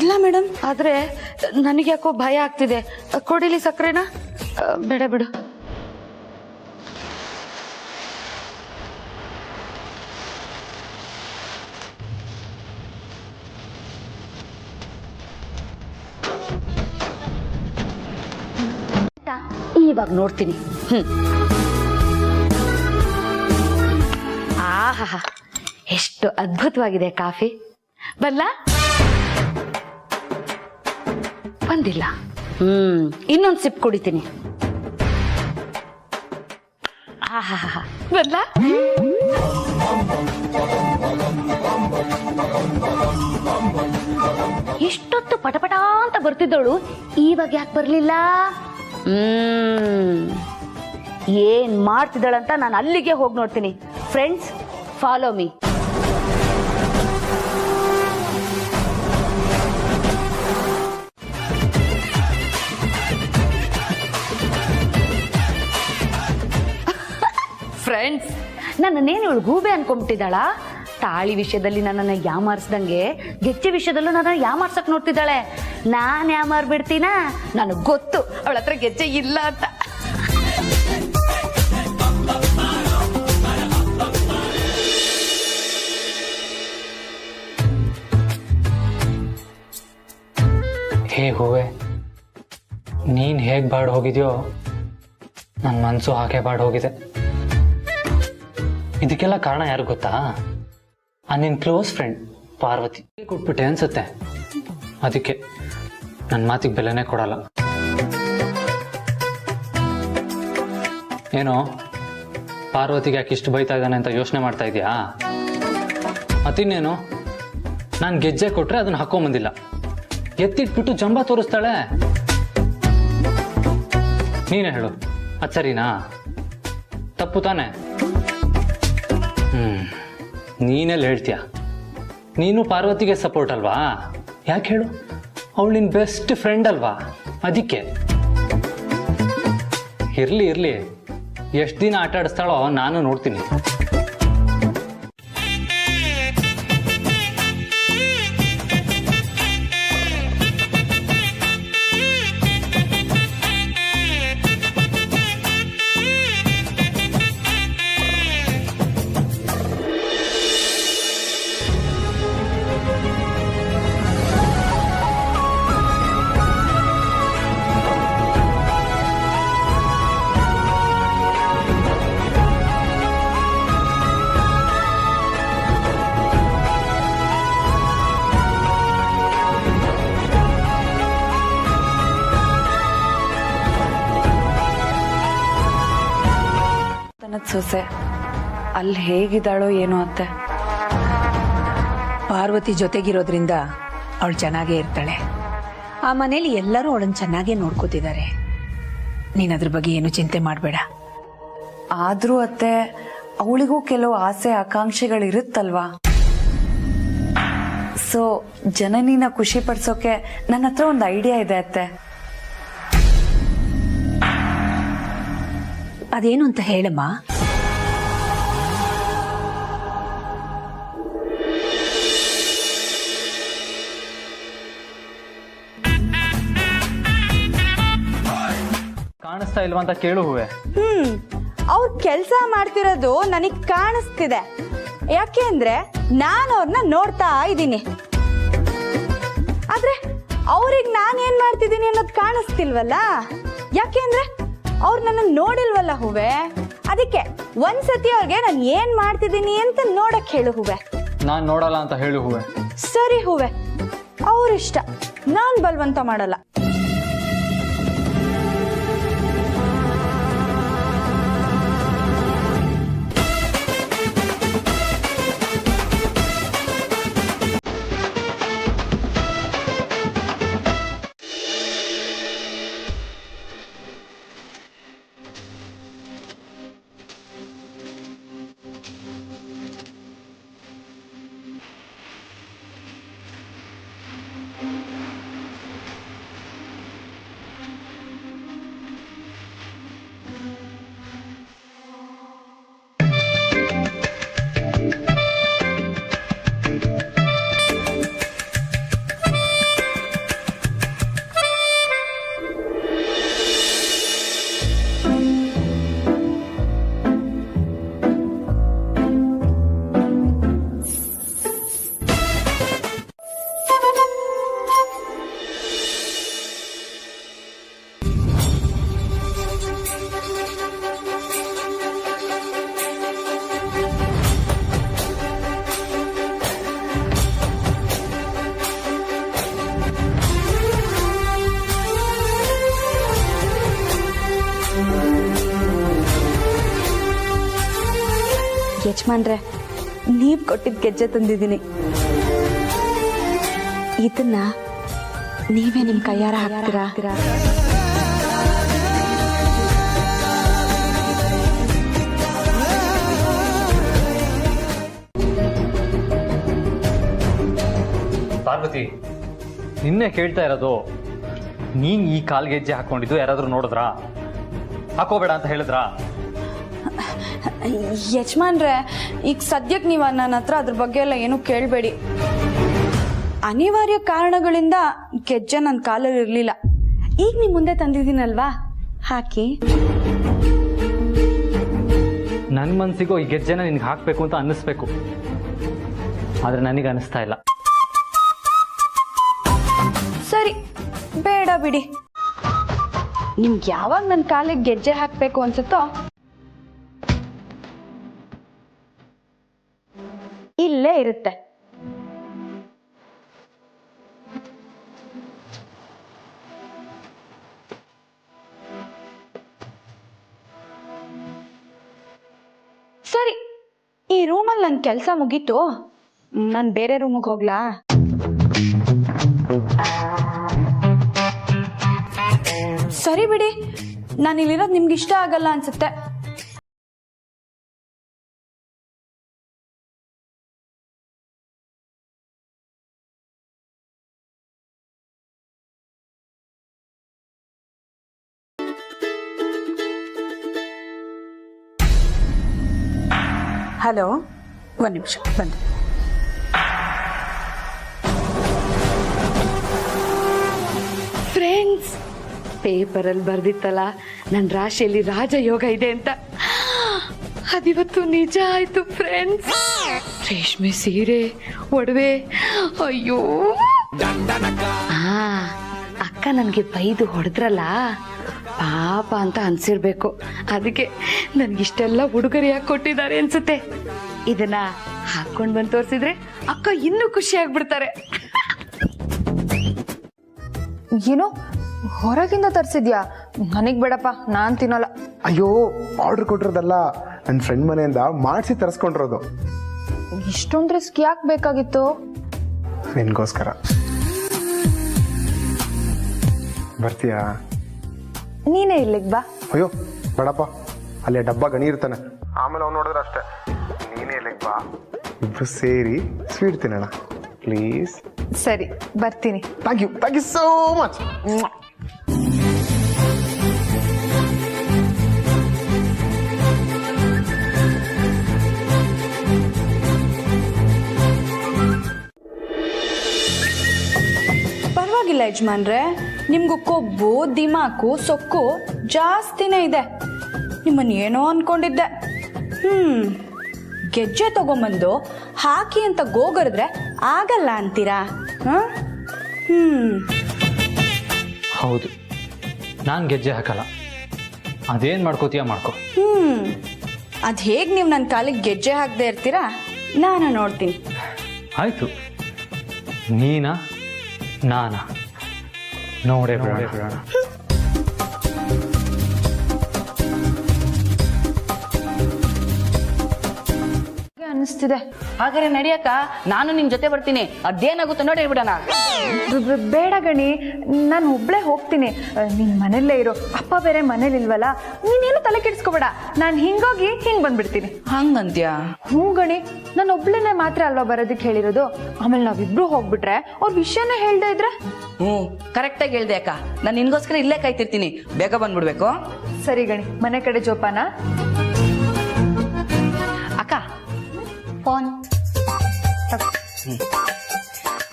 ಇಲ್ಲ ಮೇಡಮ್. ಆದ್ರೆ ನನಗೆ ಯಾಕೋ ಭಯ ಆಗ್ತಿದೆ. ಕೊಡಿಲಿ ಸಕ್ಕರೆನಾ? ಬೇಡ ಬಿಡು. ಇವಾಗ ನೋಡ್ತೀನಿ. ಆಹಾ, ಎಷ್ಟು ಅದ್ಭುತವಾಗಿದೆ ಕಾಫಿ. ಬಲ್ಲ? ಬಂದಿಲ್ಲ. ಇನ್ನೊಂದು ಸಿಪ್ ಕುಡಿತೀನಿ. ಆಹಾ, ಬಲ್ಲ? ಎಷ್ಟೊತ್ತು ಪಟಪಟ ಅಂತ ಬರ್ತಿದ್ದವಳು ಇವಾಗ ಯಾಕೆ ಬರ್ಲಿಲ್ಲ? ಏನ್ ಮಾಡ್ತಿದ್ದಾಳಂತ ನಾನು ಅಲ್ಲಿಗೆ ಹೋಗಿ ನೋಡ್ತೀನಿ. Friends, follow me. ಫ್ರೆಂಡ್ಸ್, ನನ್ನನ್ನೇನು ಇವಳು ಗೂಬೆ ಅನ್ಕೊಂಬಿಟ್ಟಿದ್ದಾಳ? ತಾಳಿ ವಿಷಯದಲ್ಲಿ ನನ್ನನ್ನು ಯಾಮಾರಿಸ್ದಂಗೆ ಗೆಜ್ಜೆ ವಿಷಯದಲ್ಲೂ ನನ್ನ ಯಾಮಾರ್ಸಕ್ ನೋಡ್ತಿದ್ದಾಳೆ. ನಾನು ಯಾಮಾರ್ಬಿಡ್ತೀನ? ನನಗೆ ಗೊತ್ತು ಅವಳ ಹತ್ರ ಗೆಜ್ಜೆ ಇಲ್ಲ ಅಂತ. ಹೇ ಹೂವೆ, ನೀನು ಹೇಗೆ ಬಾಡ್ ಹೋಗಿದ್ಯೋ ನನ್ನ ಮನಸ್ಸು ಹಾಗೆ ಬಾಡ್ ಹೋಗಿದೆ. ಇದಕ್ಕೆಲ್ಲ ಕಾರಣ ಯಾರು ಗೊತ್ತಾ? ನಿನ್ನ ಕ್ಲೋಸ್ ಫ್ರೆಂಡ್ ಪಾರ್ವತಿ ಕೊಟ್ಬಿಟ್ಟೆ ಅನ್ಸುತ್ತೆ. ಅದಕ್ಕೆ ನನ್ನ ಮಾತಿಗೆ ಬೆಲೆನೇ ಕೊಡಲ್ಲ. ಏನೋ ಪಾರ್ವತಿಗೆ ಯಾಕೆ ಇಷ್ಟು ಬೈತಾ ಇದ್ದಾನೆ ಅಂತ ಯೋಚನೆ ಮಾಡ್ತಾ ಇದೆಯಾ? ಮತ್ತಿನ್ನೇನು, ನಾನು ಗೆಜ್ಜೆ ಕೊಟ್ರೆ ಅದನ್ನ ಹಾಕೊಂಬಂದಿಲ್ಲ, ಎತ್ತಿಟ್ಬಿಟ್ಟು ಜಂಬ ತೋರಿಸ್ತಾಳೆ. ನೀನೇ ಹೇಳು, ಅದು ಸರಿನಾ? ತಪ್ಪು ತಾನೆ? ನೀನೆಲ್ಲ ಹೇಳ್ತೀಯ? ನೀನು ಪಾರ್ವತಿಗೆ ಸಪೋರ್ಟ್ ಅಲ್ವಾ? ಯಾಕೆ ಹೇಳು? ಅವಳು ನಿನ್ನ ಬೆಸ್ಟ್ ಫ್ರೆಂಡ್ ಅಲ್ವಾ? ಅದಕ್ಕೆ ಇರ್ಲಿ ಇರ್ಲಿ, ಎಷ್ಟು ದಿನ ಆಟ ಆಡಿಸ್ತಾಳೋ ನಾನು ನೋಡ್ತೀನಿ. ಸೊಸೆ ಅಲ್ಲಿ ಹೇಗಿದ್ದಾಳೋ ಏನೋ ಅತ್ತೆ. ಪಾರ್ವತಿ ಜೊತೆಗಿರೋದ್ರಿಂದ ಅವಳು ಚೆನ್ನಾಗೇ ಇರ್ತಾಳೆ. ಆ ಮನೇಲಿ ಎಲ್ಲರೂ ಅವಳನ್ನ ಚೆನ್ನಾಗೇ ನೋಡ್ಕೋತಿದ್ದಾರೆ. ನೀನ್ ಅದ್ರ ಬಗ್ಗೆ ಏನು ಚಿಂತೆ ಮಾಡಬೇಡ. ಆದ್ರೂ ಅತ್ತೆ, ಅವಳಿಗೂ ಕೆಲವು ಆಸೆ ಆಕಾಂಕ್ಷೆಗಳಿರುತ್ತಲ್ವಾ? ಸೊ ಜನನಿನ ಖುಷಿ ಪಡಿಸೋಕೆ ನನ್ನ ಹತ್ರ ಒಂದು ಐಡಿಯಾ ಇದೆ ಅತ್ತೆ. ಅದೇನು ಅಂತ ಹೇಳಮ್ಮ. ಕಾಣಿಸ್ತಾ ಇಲ್ವಾ ಅಂತ ಕೇಳು ಹೂವೆ. ಅವ್ರ ಕೆಲಸ ಮಾಡ್ತಿರೋದು ನನಗ್ ಕಾಣಿಸ್ತಿದೆ. ಯಾಕೆ ಅಂದ್ರೆ ನಾನು ಅವ್ರನ್ನ ನೋಡ್ತಾ ಇದ್ದೀನಿ. ಆದ್ರೆ ಅವ್ರಿಗೆ ನಾನೇನ್ ಮಾಡ್ತಿದ್ದೀನಿ ಅನ್ನೋದು ಕಾಣಿಸ್ತಿಲ್ವಲ್ಲ. ಯಾಕೆ ಅಂದ್ರೆ ಅವ್ರು ನನ್ನ ನೋಡಿಲ್ವಲ್ಲ ಹೂವೆ. ಅದಕ್ಕೆ ಒಂದ್ಸತಿ ಅವ್ರಿಗೆ ನಾನು ಏನ್ ಮಾಡ್ತಿದ್ದೀನಿ ಅಂತ ನೋಡಕ್ ಹೇಳು ಹೂವೆ. ನಾನ್ ನೋಡಲ್ಲ ಅಂತ ಹೇಳು ಹೂವೆ. ಸರಿ ಹೂವೆ, ಅವ್ರಿಷ್ಟ, ನಾನ್ ಬಲ್ವಂತ ಮಾಡಲ್ಲ. ಯಜಮಾನ್ರೆ, ನೀವ್ ಕೊಟ್ಟಿದ್ ಗೆಜ್ಜೆ ತಂದಿದ್ದೀನಿ. ಇದನ್ನ ನೀವೇ ನಿಮ್ ಕೈಯಾರ ಹಾಕ್ತೀರಾ? ಪಾರ್ವತಿ, ನಿನ್ನೆ ಕೇಳ್ತಾ ಇರೋದು, ನೀನ್ ಈ ಕಾಲ್ಗೆಜ್ಜೆ ಹಾಕೊಂಡಿದ್ದು ಯಾರಾದ್ರೂ ನೋಡಿದ್ರಾ? ಹಾಕೋಬೇಡ ಅಂತ ಹೇಳಿದ್ರಾ? ಯಜಮಾನ್ರೆ, ಈಗ ಸದ್ಯಕ್ಕೆ ನೀವು ನನ್ನ ಹತ್ರ ಅದ್ರ ಬಗ್ಗೆ ಎಲ್ಲ ಏನೂ ಕೇಳಬೇಡಿ. ಅನಿವಾರ್ಯ ಕಾರಣಗಳಿಂದ ಗೆಜ್ಜೆ ನನ್ನ ಕಾಲಲ್ಲಿ ಇರಲಿಲ್ಲ. ಈಗ ನಿಮ್ಮ ಮುಂದೆ ತಂದಿದ್ದೀನಲ್ವಾ, ಹಾಕಿ. ನನ್ನ ಮನಸ್ಸಿಗೂ ಈ ಗೆಜ್ಜೆನ ನಿನ್ಗೆ ಹಾಕಬೇಕು ಅಂತ ಅನ್ನಿಸ್ಬೇಕು, ಆದರೆ ನನಗೆ ಅನ್ನಿಸ್ತಾ ಇಲ್ಲ. ಸರಿ, ಬೇಡ ಬಿಡಿ. ನಿಮ್ಗೆ ಯಾವಾಗ ನನ್ನ ಕಾಲಿಗೆ ಗೆಜ್ಜೆ ಹಾಕಬೇಕು ಅನ್ಸುತ್ತೋ ಇಲ್ಲೇ ಇರುತ್ತೆ. ಸರಿ, ಈ ರೂಮಲ್ಲಿ ನನ್ನ ಕೆಲಸ ಮುಗೀತು. ನಾನು ಬೇರೆ ರೂಮಿಗೆ ಹೋಗ್ಲಾ? ಸರಿ ಬಿಡಿ, ನಾನು ಇಲ್ಲಿರೋದು ನಿಮ್ಗೆ ಇಷ್ಟ ಆಗಲ್ಲ ಅನ್ಸುತ್ತೆ. ಹಲೋ, ಒಂದು ನಿಮಿಷ ಬಂದೆ. ಫ್ರೆಂಡ್ಸ್, ಪೇಪರಲ್ಲಿ ಬರ್ದಿತ್ತಲ್ಲ ನನ್ನ ರಾಶಿಯಲ್ಲಿ ರಾಜಯೋಗ ಇದೆ ಅಂತ, ಅದಿವತ್ತು ನಿಜ ಆಯ್ತು ಫ್ರೆಂಡ್ಸ್. ರೇಷ್ಮೆ ಸೀರೆ, ಒಡವೆ, ಅಯ್ಯೋ. ಅಕ್ಕ ನನಗೆ ಬೈದು ಹೊಡೆದ್ರಲ್ಲ, ಪಾಪ ಅಂತ ಅನ್ಸಿರ್ಬೇಕು. ಅದಕ್ಕೆ ನನ್ಗಿಷ್ಟೆಲ್ಲ ಉಡುಗೊರೆ ಯಾಕೆ ಕೊಟ್ಟಿದ್ದಾರೆ ಅನ್ಸುತ್ತೆ. ಇದನ್ನ ಹಾಕೊಂಡ್ ಬಂದು ತೋರಿಸಿದ್ರೆ ಅಕ್ಕ ಇನ್ನೂ ಖುಷಿ ಆಗ್ಬಿಡ್ತಾರೆ. ಏನೋ ಹೊರಗಿಂದ ತರಿಸಿದ್ಯಾ? ನನಗ್ ಬೇಡಪ್ಪ, ನಾನ್ ತಿನ್ನಲ್ಲ. ಅಯ್ಯೋ, ಆರ್ಡರ್ ಕೊಟ್ಟಿರೋದಲ್ಲ, ನನ್ನ ಫ್ರೆಂಡ್ ಮನೆಯಿಂದ ಮಾಡಿಸಿ ತರಿಸ್ಕೊಂಡಿರೋದು. ಇಷ್ಟೊಂದು ರಿಸ್ಕ್ ಯಾಕೆ ಬೇಕಾಗಿತ್ತು? ನಿನ್ಗೋಸ್ಕರ. ಬರ್ತೀಯಾ? ನೀನೇ ಇಲ್ಲಿಗೆ ಬಾ. ಅಯ್ಯೋ ಬೇಡಪ್ಪ, ಅಲ್ಲಿ ಡಬ್ಬ ಗಣಿ ಇರ್ತಾನೆ, ಆಮೇಲೆ ಅವ್ನು ನೋಡಿದ್ರೆ ಅಷ್ಟೇ. ನೀನೇ ಇಲ್ಲಿಗೆ ಬಾ, ಇಬ್ರು ಸೇರಿ ಸ್ವೀಟ್ ತಿನ್ನೋಣ ಪ್ಲೀಸ್. ಸರಿ, ಬರ್ತೀನಿ. Thank you so much. ಪರವಾಗಿಲ್ಲ ಯಜಮಾನ್ರೆ, ನಿಮ್ಗೂ ಕೊಬ್ಬು, ದಿಮಾಕು, ಸೊಕ್ಕು ಜಾಸ್ತಿನೇ ಇದೆ. ನಿಮ್ಮನ್ನು ಏನೋ ಅನ್ಕೊಂಡಿದ್ದೆ. ಗೆಜ್ಜೆ ತಗೊಂಬಂದು ಹಾಕಿ ಅಂತ ಗೋಗರಿದ್ರೆ ಆಗಲ್ಲ ಅಂತೀರಾ? ಹೌದು, ನಾನು ಗೆಜ್ಜೆ ಹಾಕಲ್ಲ. ಅದೇನು ಮಾಡ್ಕೋತೀಯ ಮಾಡ್ಕೋ. ಅದು ಹೇಗೆ ನೀವು ನನ್ನ ಕಾಲಿಗೆ ಗೆಜ್ಜೆ ಹಾಕದೆ ಇರ್ತೀರಾ? ನಾನು ನೋಡ್ತೀನಿ. ಆಯ್ತು, ನೀನಾ ನಾನಾ ನೋಡೇ ಬಿಡೋಣ. ಅನಿಸ್ತಿದೆ. ಹಾಗಾದ್ರೆ ನಡಿಯಕ್ಕ, ನಾನು ನಿನ್ ಜೊತೆ ಬರ್ತೀನಿ. ಅದೇನಾಗುತ್ತೋ ನೋಡಿ ಹೇಳ್ಬಿಡಣ. ಬೇಡ ಗಣಿ, ನಾನು ಒಬ್ಳೆ ಹೋಗ್ತೀನಿ. ನೀನ್ ಮನೆಯಲ್ಲೇ ಇರೋ, ಅಪ್ಪ ಬೇರೆ ಮನೇಲಿ ಇಲ್ವಲ್ಲ, ನೀನೇನು ತಲೆ ಕೆಡಿಸ್ಕೋಬೇಡ. ನಾನು ಹಿಂಗೋಗಿ ಹಿಂಗ್ ಬಂದ್ಬಿಡ್ತೀನಿ. ಹಂಗಂತ್ಯಾ? ಹ್ಞೂ ಗಣಿ, ನಾನು ಒಬ್ಳನ್ನೇ ಮಾತ್ರ ಅಲ್ವಾ ಬರೋದಕ್ಕೆ ಹೇಳಿರೋದು. ಆಮೇಲೆ ನಾವಿಬ್ರು ಹೋಗ್ಬಿಟ್ರೆ ಅವ್ರ ವಿಷಯನೇ ಹೇಳ್ದೆ ಇದ್ರೆ. ಕರೆಕ್ಟಾಗಿ ಹೇಳ್ದೆ ಅಕ್ಕ. ನಾನು ನಿನ್ಗೋಸ್ಕರ ಇಲ್ಲೇ ಕಾಯ್ತಿರ್ತೀನಿ, ಬೇಗ ಬಂದ್ಬಿಡ್ಬೇಕು. ಸರಿ ಗಣಿ, ಮನೆ ಕಡೆ ಜೋಪಾನ. ಅಕ್ಕ, ಫೋನ್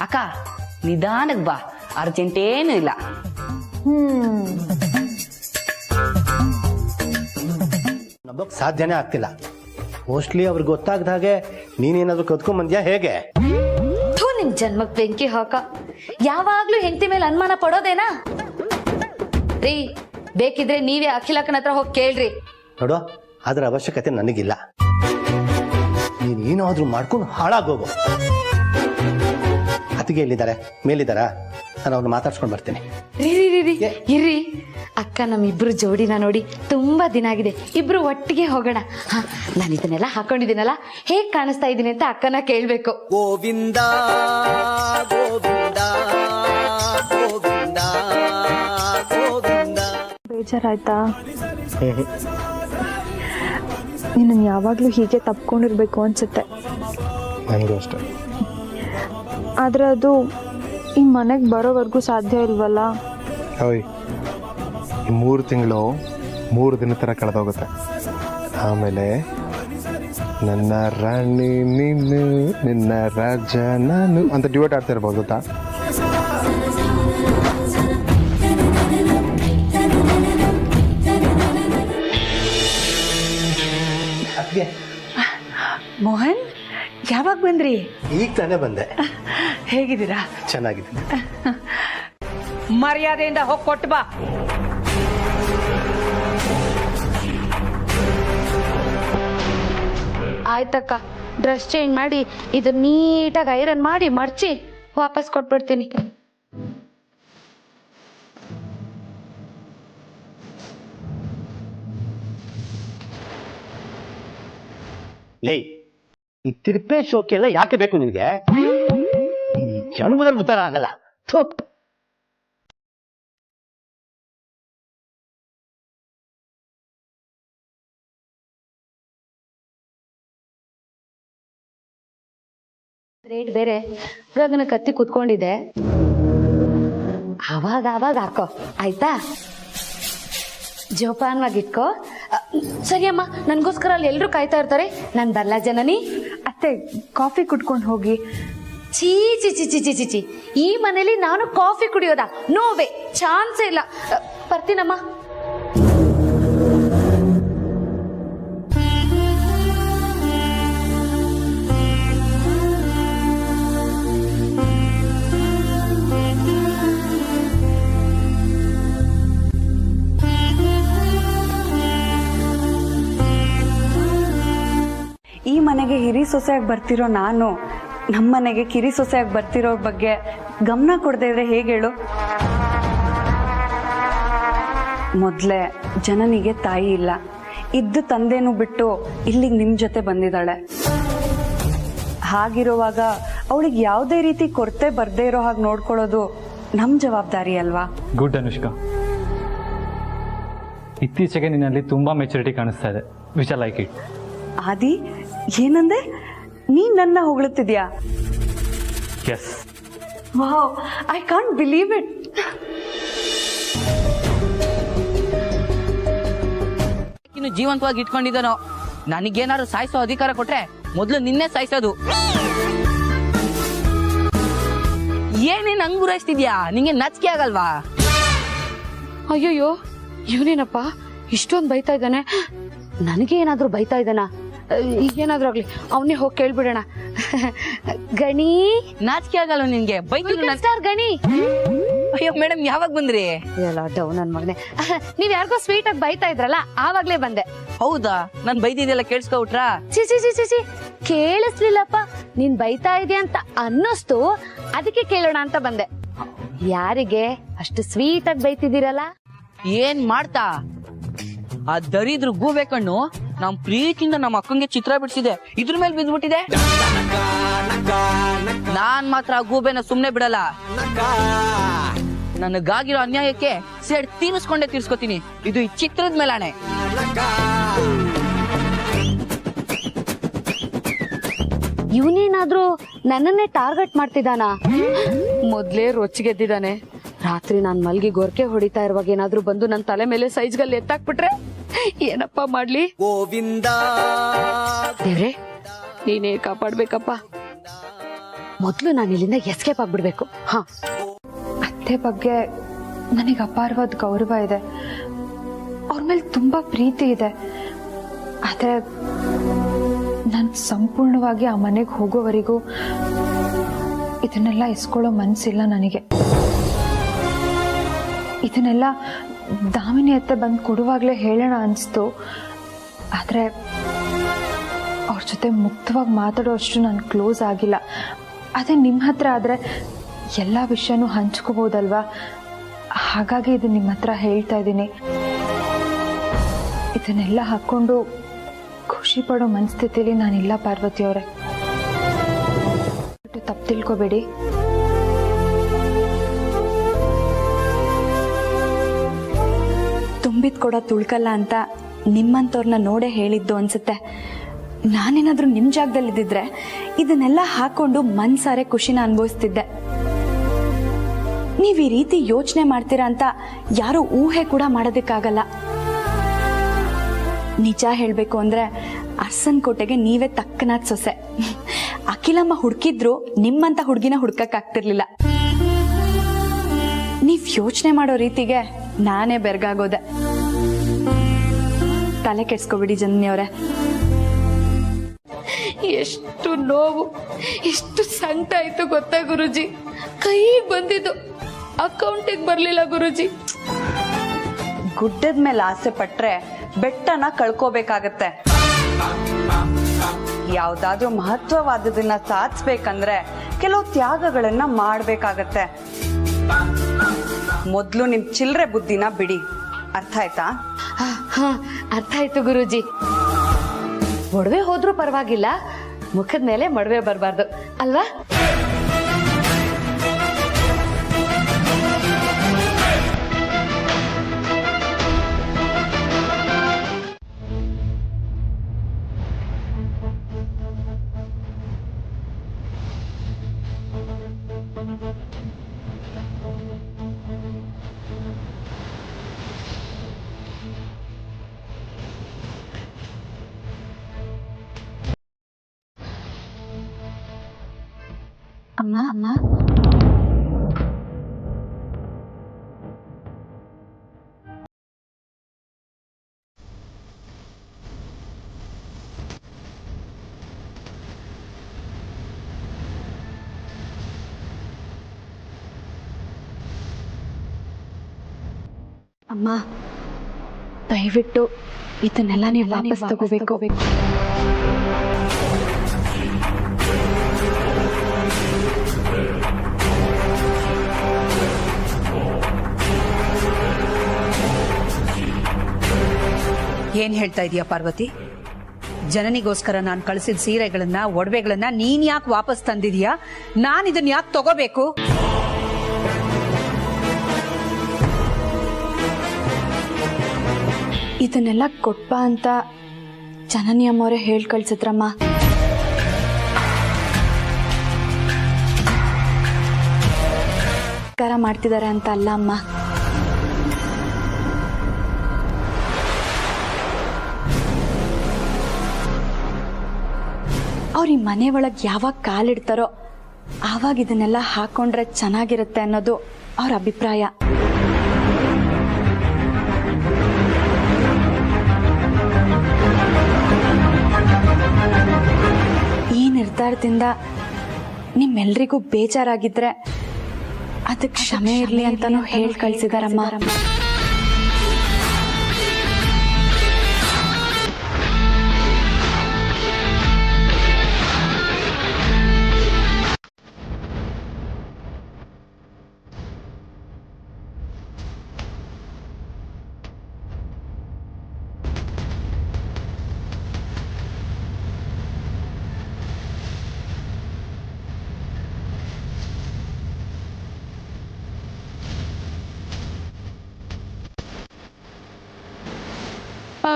ಅಕ್ಕ, ನಿಧಾನಕ್ ಬಾ, ಅರ್ಜೆಂಟ್ ಏನು ಇಲ್ಲ. ನಂಬಕ್ ಸಾಧ್ಯನೇ ಆಗ್ತಿಲ್ಲ. ಮೋಸ್ಟ್ಲಿ ಅವ್ರಿಗೆ ಗೊತ್ತಾಗದ ಹಾಗೆ ನೀನೇನಾದ್ರೂ ಕದ್ಕೊಂಡ್ ಬಂದ್ಯಾ ಹೇಗೆ? ನಿಮ್ ಜನ್ಮಕ್ ಬೆಂಕಿ ಹಾಕ. ಯಾವಾಗ್ಲೂ ಹೆಂಡತಿ ಮೇಲೆ ಅನುಮಾನ ಪಡೋದೇನಾ ರೀ? ಬೇಕಿದ್ರೆ ನೀವೇ ಅಖಿಲಕ್ಕನ ಹತ್ರ ಹೋಗಿ ಕೇಳ್ರಿ. ನೋಡು, ಅದ್ರ ಅವಶ್ಯಕತೆ ನನಗಿಲ್ಲ. ನೀನೇನಾದ್ರೂ ಮಾಡ್ಕೊಂಡು ಹಾಳಾಗೋಗು. ಅತ್ತಿಗೆ ಎಲ್ಲಿದ್ದಾರೆ? ಮೇಲಿದ್ದಾರಾ? ನಾನು ಅವ್ರನ್ನ ಮಾತಾಡ್ಸ್ಕೊಂಡು ಬರ್ತೀನಿ. ಇರ್ರಿ, ಅಕ್ಕ ನಮ್ಮಿಬ್ರು ಜೋಡಿನ ನೋಡಿ ತುಂಬಾ ದಿನ ಆಗಿದೆ. ಇಬ್ರು ಒಟ್ಟಿಗೆ ಹೋಗೋಣ. ನಾನು ಇದನ್ನೆಲ್ಲ ಹಾಕೊಂಡಿದ್ದೀನಲ್ಲ, ಹೇಗ್ ಕಾಣಿಸ್ತಾ ಇದ್ದೀನಿ ಅಂತ ಅಕ್ಕನ ಕೇಳ್ಬೇಕು. ಗೋವಿಂದ ಗೋವಿಂದ ಗೋವಿಂದ ಗೋವಿಂದ. ಬೇಜಾರಾಯ್ತಾ? ನಿನ್ನ ಯಾವಾಗ್ಲೂ ಹೀಗೆ ತಪ್ಕೊಂಡಿರ್ಬೇಕು ಅನ್ಸುತ್ತೆ. ನನಗೂ ಅಷ್ಟೇ. ಆದ್ರೆ ಅದು ಈ ಮನೆಗೆ ಬರೋವರೆಗೂ ಸಾಧ್ಯ ಇಲ್ವಲ್ಲ. ಓಯ್, ಈ 3 ತಿಂಗಳು 3 ದಿನ ಥರ ಕಳೆದೋಗುತ್ತೆ. ಆಮೇಲೆ ನನ್ನ ರಾಣಿ ನೀನು ನಿನ್ನ ರಾಜ ನಾನು ಅಂತ ಡ್ಯೂಯೇಟ್ ಆಡ್ತಾ ಇರ್ಬೋದು ಗೊತ್ತಾ. ಮೋಹನ್, ಯಾವಾಗ ಬಂದ್ರಿ? ಈಗ ತಾನೇ ಬಂದೆ. ಹೇಗಿದ್ದೀರಾ? ಚೆನ್ನಾಗಿದ್ದೀನಿ. ಮರ್ಯಾದೆಯಿಂದ ಹೋಗಿ ಕೊಟ್ಟು ಬಾ. ಆಯ್ತಕ್ಕ, ಡ್ರೆಸ್ ಚೇಂಜ್ ಮಾಡಿ ಇದು ನೀಟಾಗಿ ಐರನ್ ಮಾಡಿ ಮರ್ಚಿ ವಾಪಸ್ ಕೊಟ್ಬಿಡ್ತೀನಿ. ಲೇ, ಈ ತಿರುಪೆ ಶೋಕೆಲ್ಲ ಯಾಕೆ ಬೇಕು ನಿನಗೆ? ಜನ್ಮದಲ್ಲಿ ಉತ್ತರ ಆಗಲ್ಲ. ರೇಟ್ ಬೇರೆ ಗಗನ ಕತ್ತಿ ಕುತ್ಕೊಂಡಿದೆ, ಅವಾಗ ಹಾಕೋ ಆಯ್ತಾ? ಜೋಪಾನವಾಗಿಟ್ಕೋ. ಸರಿಯಮ್ಮ, ನನ್ಗೋಸ್ಕರ ಅಲ್ಲಿ ಎಲ್ರು ಕಾಯ್ತಾ ಇರ್ತಾರೆ, ನಾನ್ ಬರ್ಲಾ ಜನನಿ? ಅತ್ತೆ, ಕಾಫಿ ಕುಟ್ಕೊಂಡು ಹೋಗಿ. ಚೀ ಚಿ ಚಿ ಚಿ ಚಿ ಚಿ ಚಿ, ಈ ಮನೇಲಿ ನಾನು ಕಾಫಿ ಕುಡಿಯೋದಾ? ನೋವೇ, ಚಾನ್ಸೇ ಇಲ್ಲ. ಬರ್ತೀನಮ್ಮ. ಈ ಮನೆಗೆ ಹಿರಿ ಸೊಸೆಯಾಗಿ ಬರ್ತಿರೋ ನಾನು ನಮ್ಮ ಮನೆಗೆ ಕಿರಿ ಸೊಸೆಯಾಗಿ ಬರ್ತಿರೋ ಬಗ್ಗೆ ಗಮನ ಕೊಡದೇ ಇದ್ರೆ ಹೇಗೆ ಹೇಳು? ಮೊದಲೇ ಜನನಿಗೆ ತಾಯಿ ಇಲ್ಲ, ಇದ್ದು ತಂದೆನೂ ಬಿಟ್ಟು ಇಲ್ಲಿಗೆ ನಿಮ್ಮ ಜೊತೆ ಬಂದಿದ್ದಾಳೆ. ಹಾಗಿರುವಾಗ ಅವಳಿಗೆ ಯಾವುದೇ ರೀತಿ ಕೊರತೆ ಬರ್ದೇ ಇರೋ ಹಾಗೆ ನೋಡ್ಕೊಳ್ಳೋದು ನಮ್ಮ ಜವಾಬ್ದಾರಿ ಅಲ್ವಾ? ಗುಡ್ ಅನುಷ್ಕಾ, ಇತ್ತೀಚೆಗೆ ನಿನ್ನಲ್ಲಿ ತುಂಬಾ ಮೆಚುರಿಟಿ ಕಾಣಿಸ್ತಾ ಇದೆ. Which I like it. Adi, ಏನಂದೆ? ನೀನ್ ನನ್ನ ಹೊಗಳುತ್ತಿದ್ಯಾ? Yes. Wow, I can't believe it. ಇನ್ನು ಜೀವಂತವಾಗಿ ಇಟ್ಕೊಂಡಿದ್ದಾನೋ, ನನಗೇನಾದ್ರು ಸಾಯಿಸೋ ಅಧಿಕಾರ ಕೊಟ್ರೆ ಮೊದಲು ನಿನ್ನೆ ಸಾಯಿಸೋದು. ಏನೇನ್ ಹಂಗ್ ಗುರಾಯಿಸ್ತಿದ್ಯಾ? ನಿಂಗೆ ನಾಚಿಕೆ ಆಗಲ್ವಾ? ಅಯ್ಯೋಯ್ಯೋ, ಇವನೇನಪ್ಪ ಇಷ್ಟೊಂದು ಬೈತಾ ಇದ್ದಾನೆ? ನನಗೆ ಏನಾದ್ರೂ ಬೈತಾ ಇದ್ದಾನ? ಏನಾದ್ರೂ ಆಗ್ಲಿ, ಅವನೇ ಹೋಗಿ ಕೇಳ್ಬಿಡೋಣ. ಗಣಿ, ನಾಚಿಕೆ ಆಗಲ್ಲ ನಿನ್ಗೆ? ಸ್ಟಾರ್ ಗಣಿ. ಅಯ್ಯೋ ಮೇಡಮ್, ಯಾವಾಗ ಬಂದ್ರಿ? ಎಲ್ಲ ಡೌ ನನ್ ಮಗನೆ. ನೀವ್ ಯಾರಿಗೋ ಸ್ವೀಟ್ ಆಗಿ ಬೈತಾ ಇದ್ರಲ್ಲ, ಆವಾಗ್ಲೇ ಬಂದೆ. ಹೌದಾ? ನಾನ್ ಬೈದಿದ್ದೆಲ್ಲ ಕೇಳಿಸ್ಕೊಬಿಟ್ರಾ? ಚಿಚಿ ಕೇಳಿಸ್ಲಿಲ್ಲಪ್ಪ. ನೀನ್ ಬೈತಾ ಇದೆಯಾ ಅಂತ ಅನ್ನಿಸ್ತು, ಅದಕ್ಕೆ ಕೇಳೋಣ ಅಂತ ಬಂದೆ. ಯಾರಿಗೆ ಅಷ್ಟು ಸ್ವೀಟ್ ಆಗಿ ಬೈತಿದ್ದೀರಲ್ಲ? ಏನ್ ಮಾಡ್ತಾ? ಆ ದರಿದ್ರ ಗೂಬೆ ಕಣ್ಣು ನಮ್ ಪ್ರೀತಿಯಿಂದ ನಮ್ಮ ಅಕ್ಕಂಗೆ ಚಿತ್ರ ಬಿಡಿಸಿದೆ, ಇದ್ರ ಮೇಲೆ ಬಿದ್ದ್ಬಿಟ್ಟಿದೆ. ನಾನ್ ಮಾತ್ರ ಆ ಗೂಬೆನ ಸುಮ್ನೆ ಬಿಡಲ್ಲ. ನನಗಾಗಿರೋ ಅನ್ಯಾಯಕ್ಕೆ ಸೇಡ್ ತೀರಿಸ್ಕೊಂಡೇ ತೀರ್ಸ್ಕೊತೀನಿ. ಇದು ಈ ಚಿತ್ರದ ಮೇಲಾಣೆ. ಇವನೇನಾದ್ರೂ ನನ್ನನ್ನೇ ಟಾರ್ಗೆಟ್ ಮಾಡ್ತಿದ್ದಾನ? ಮೊದ್ಲೇ ರೊಚ್ಚಿಗೆದ್ದಿದ್ದಾನೆ. ರಾತ್ರಿ ನಾನ್ ಮಲ್ಗಿ ಗೊರ್ಕೆ ಹೊಡಿತಾ ಇರುವಾಗ ಏನಾದ್ರೂ ಬಂದು ನನ್ ತಲೆ ಮೇಲೆ ಸೈಜ್ಗಲ್ಲಿ ಎತ್ತಾಕ್ಬಿಟ್ರೆ ಏನಪ್ಪ ಮಾಡ್ಲಿ? ಗೋವಿಂದ ದೇವ್ರೆ, ನೀನೇ ಕಾಪಾಡ್ಬೇಕಪ್ಪ. ಮೊದ್ಲು ನಾನು ಇಲ್ಲಿಂದ ಎಸ್ಕೇಪ್ ಆಗ್ಬಿಡ್ಬೇಕು. ಹಾ, ಅತ್ತೆ ಬಗ್ಗೆ ನನಗೆ ಅಪಾರವಾದ ಗೌರವ ಇದೆ, ಅವ್ರ ಮೇಲೆ ತುಂಬಾ ಪ್ರೀತಿ ಇದೆ. ಆದ್ರೆ ನಾನು ಸಂಪೂರ್ಣವಾಗಿ ಆ ಮನೆಗೆ ಹೋಗೋವರೆಗೂ ಇದನ್ನೆಲ್ಲ ಇಸ್ಕೊಳ್ಳೋ ಮನ್ಸಿಲ್ಲ ನನಗೆ. ಇದನ್ನೆಲ್ಲ ದಾಮಿನಿ ಅತ್ತೆ ಬಂದು ಕೊಡುವಾಗ್ಲೇ ಹೇಳೋಣ ಅನಿಸ್ತು. ಆದ್ರೆ ಅವ್ರ ಜೊತೆ ಮುಕ್ತವಾಗಿ ಮಾತಾಡೋ ಅಷ್ಟು ನಾನು ಕ್ಲೋಸ್ ಆಗಿಲ್ಲ. ಅದೇ ನಿಮ್ಮ ಹತ್ರ ಆದ್ರೆ ಎಲ್ಲ ವಿಷಯನೂ ಹಂಚ್ಕೋಬಹುದಲ್ವಾ? ಹಾಗಾಗಿ ಇದು ನಿಮ್ಮ ಹತ್ರ ಹೇಳ್ತಾ ಇದ್ದೀನಿ. ಇದನ್ನೆಲ್ಲ ಹಾಕೊಂಡು ಖುಷಿ ಪಡೋ ಮನಸ್ಥಿತಿಲಿ ನಾನಿಲ್ಲ ಪಾರ್ವತಿ ಅವರೇ, ತಪ್ಪು ತಿಳ್ಕೊಬೇಡಿ. ತುಂಬಿದ್ ಕೊಡೋ ತುಳ್ಕಲ್ಲ ಅಂತ ನಿಮ್ಮಂತವ್ರನ್ನ ನೋಡೇ ಹೇಳಿದ್ದು ಅನ್ಸುತ್ತೆ. ನಾನೇನಾದ್ರೂ ನಿಮ್ ಜಾಗದಲ್ಲಿ ಇದ್ದಿದ್ರೆ ಇದನ್ನೆಲ್ಲ ಹಾಕೊಂಡು ಮನ್ಸಾರೆ ಖುಷಿನ ಅನುಭವಿಸ್ತಿದ್ದೆ. ನೀವ್ ಈ ರೀತಿ ಯೋಚನೆ ಮಾಡ್ತೀರಾ ಅಂತ ಯಾರು ಊಹೆ ಕೂಡ ಮಾಡೋದಕ್ಕಾಗಲ್ಲ. ನಿಜ ಹೇಳಬೇಕು ಅಂದರೆ ಅರ್ಸನ್ ಕೋಟೆಗೆ ನೀವೇ ತಕ್ಕನಾದ ಸೊಸೆ. ಅಖಿಲಮ್ಮ ಹುಡುಕಿದ್ರು ನಿಮ್ಮಂಥ ಹುಡುಗಿನ ಹುಡ್ಕಕ್ಕಾಗ್ತಿರ್ಲಿಲ್ಲ. ನೀವು ಯೋಚನೆ ಮಾಡೋ ರೀತಿಗೆ ನಾನೇ ಬೆರ್ಗಾಗೋದೆ. ತಲೆ ಕೆಡ್ಸ್ಕೊಬಿಡಿ ಜನನಿ ಅವರೇ. ಎಷ್ಟು ನೋವು, ಎಷ್ಟು ಸಂಕಟ ಆಯ್ತು ಗೊತ್ತಾ ಗುರುಜಿ. ಕೈಗೆ ಬಂದಿದ್ದು ಅಕೌಂಟಿಗೆ ಬರ್ಲಿಲ್ಲ ಗುರುಜಿ. ಗುಡ್ಡದ ಮೇಲೆ ಆಸೆ ಪಟ್ರೆ ಬೆಟ್ಟನ ಕಳ್ಕೋಬೇಕಾಗತ್ತೆ. ಯಾವ್ದಾದ್ರೂ ಮಹತ್ವವಾದದನ್ನ ಸಾಧಿಸ್ಬೇಕಂದ್ರೆ ಕೆಲವು ತ್ಯಾಗಗಳನ್ನ ಮಾಡ್ಬೇಕಾಗತ್ತೆ. ಮೊದ್ಲು ನಿಮ್ ಚಿಲ್ರೆ ಬುದ್ಧಿನ ಬಿಡಿ. ಅರ್ಥ ಆಯ್ತಾ? ಅರ್ಥ ಆಯ್ತು ಗುರುಜಿ. ಒಡವೆ ಹೋದ್ರೂ ಪರವಾಗಿಲ್ಲ, ಮುಖದ ಮೇಲೆ ಮಡವೆ ಬರಬಾರ್ದು ಅಲ್ವಾ? ಅಮ್ಮ ಅಮ್ಮ ಅಮ್ಮ, ದಯವಿಟ್ಟು ಇದನ್ನೆಲ್ಲ ನೀವು ವಾಪಸ್ ತಗೋಬೇಕು. ಏನ್ ಹೇಳ್ತಾ ಇದೀಯ ಪಾರ್ವತಿ? ಜನನಿಗೋಸ್ಕರ ನಾನು ಕಳಿಸಿದ ಸೀರೆಗಳನ್ನ ಒಡವೆಗಳನ್ನ ನೀನ್ ಯಾಕೆ ವಾಪಸ್ ತಂದಿದೀಯಾ? ನಾನ್ ಇದನ್ನ ಯಾಕೆ ತಗೋಬೇಕು? ಇದನ್ನೆಲ್ಲ ಕೊಟ್ಟ ಅಂತ ಜನನಿ ಅಮ್ಮವರೇ ಹೇಳಿ ಕಳ್ಸಿದ್ರಮ್ಮ. ಮಾಡ್ತಿದ್ದಾರೆ ಅಂತ ಅಲ್ಲ ಅಮ್ಮ. ಅವ್ರ ಈ ಮನೆ ಒಳಗೆ ಯಾವಾಗ ಕಾಲಿಡ್ತಾರೋ ಆವಾಗ ಇದನ್ನೆಲ್ಲ ಹಾಕೊಂಡ್ರೆ ಚೆನ್ನಾಗಿರುತ್ತೆ ಅನ್ನೋದು ಅವ್ರ ಅಭಿಪ್ರಾಯ. ಈ ನಿರ್ಧಾರದಿಂದ ನಿಮ್ಮೆಲ್ರಿಗೂ ಬೇಜಾರಾಗಿದ್ರೆ ಅದಕ್ಕೆ ಕ್ಷಮೆ ಇರ್ಲಿ ಅಂತಾನು ಹೇಳಿ ಕಳ್ಸಿದಾರಮ್ಮ.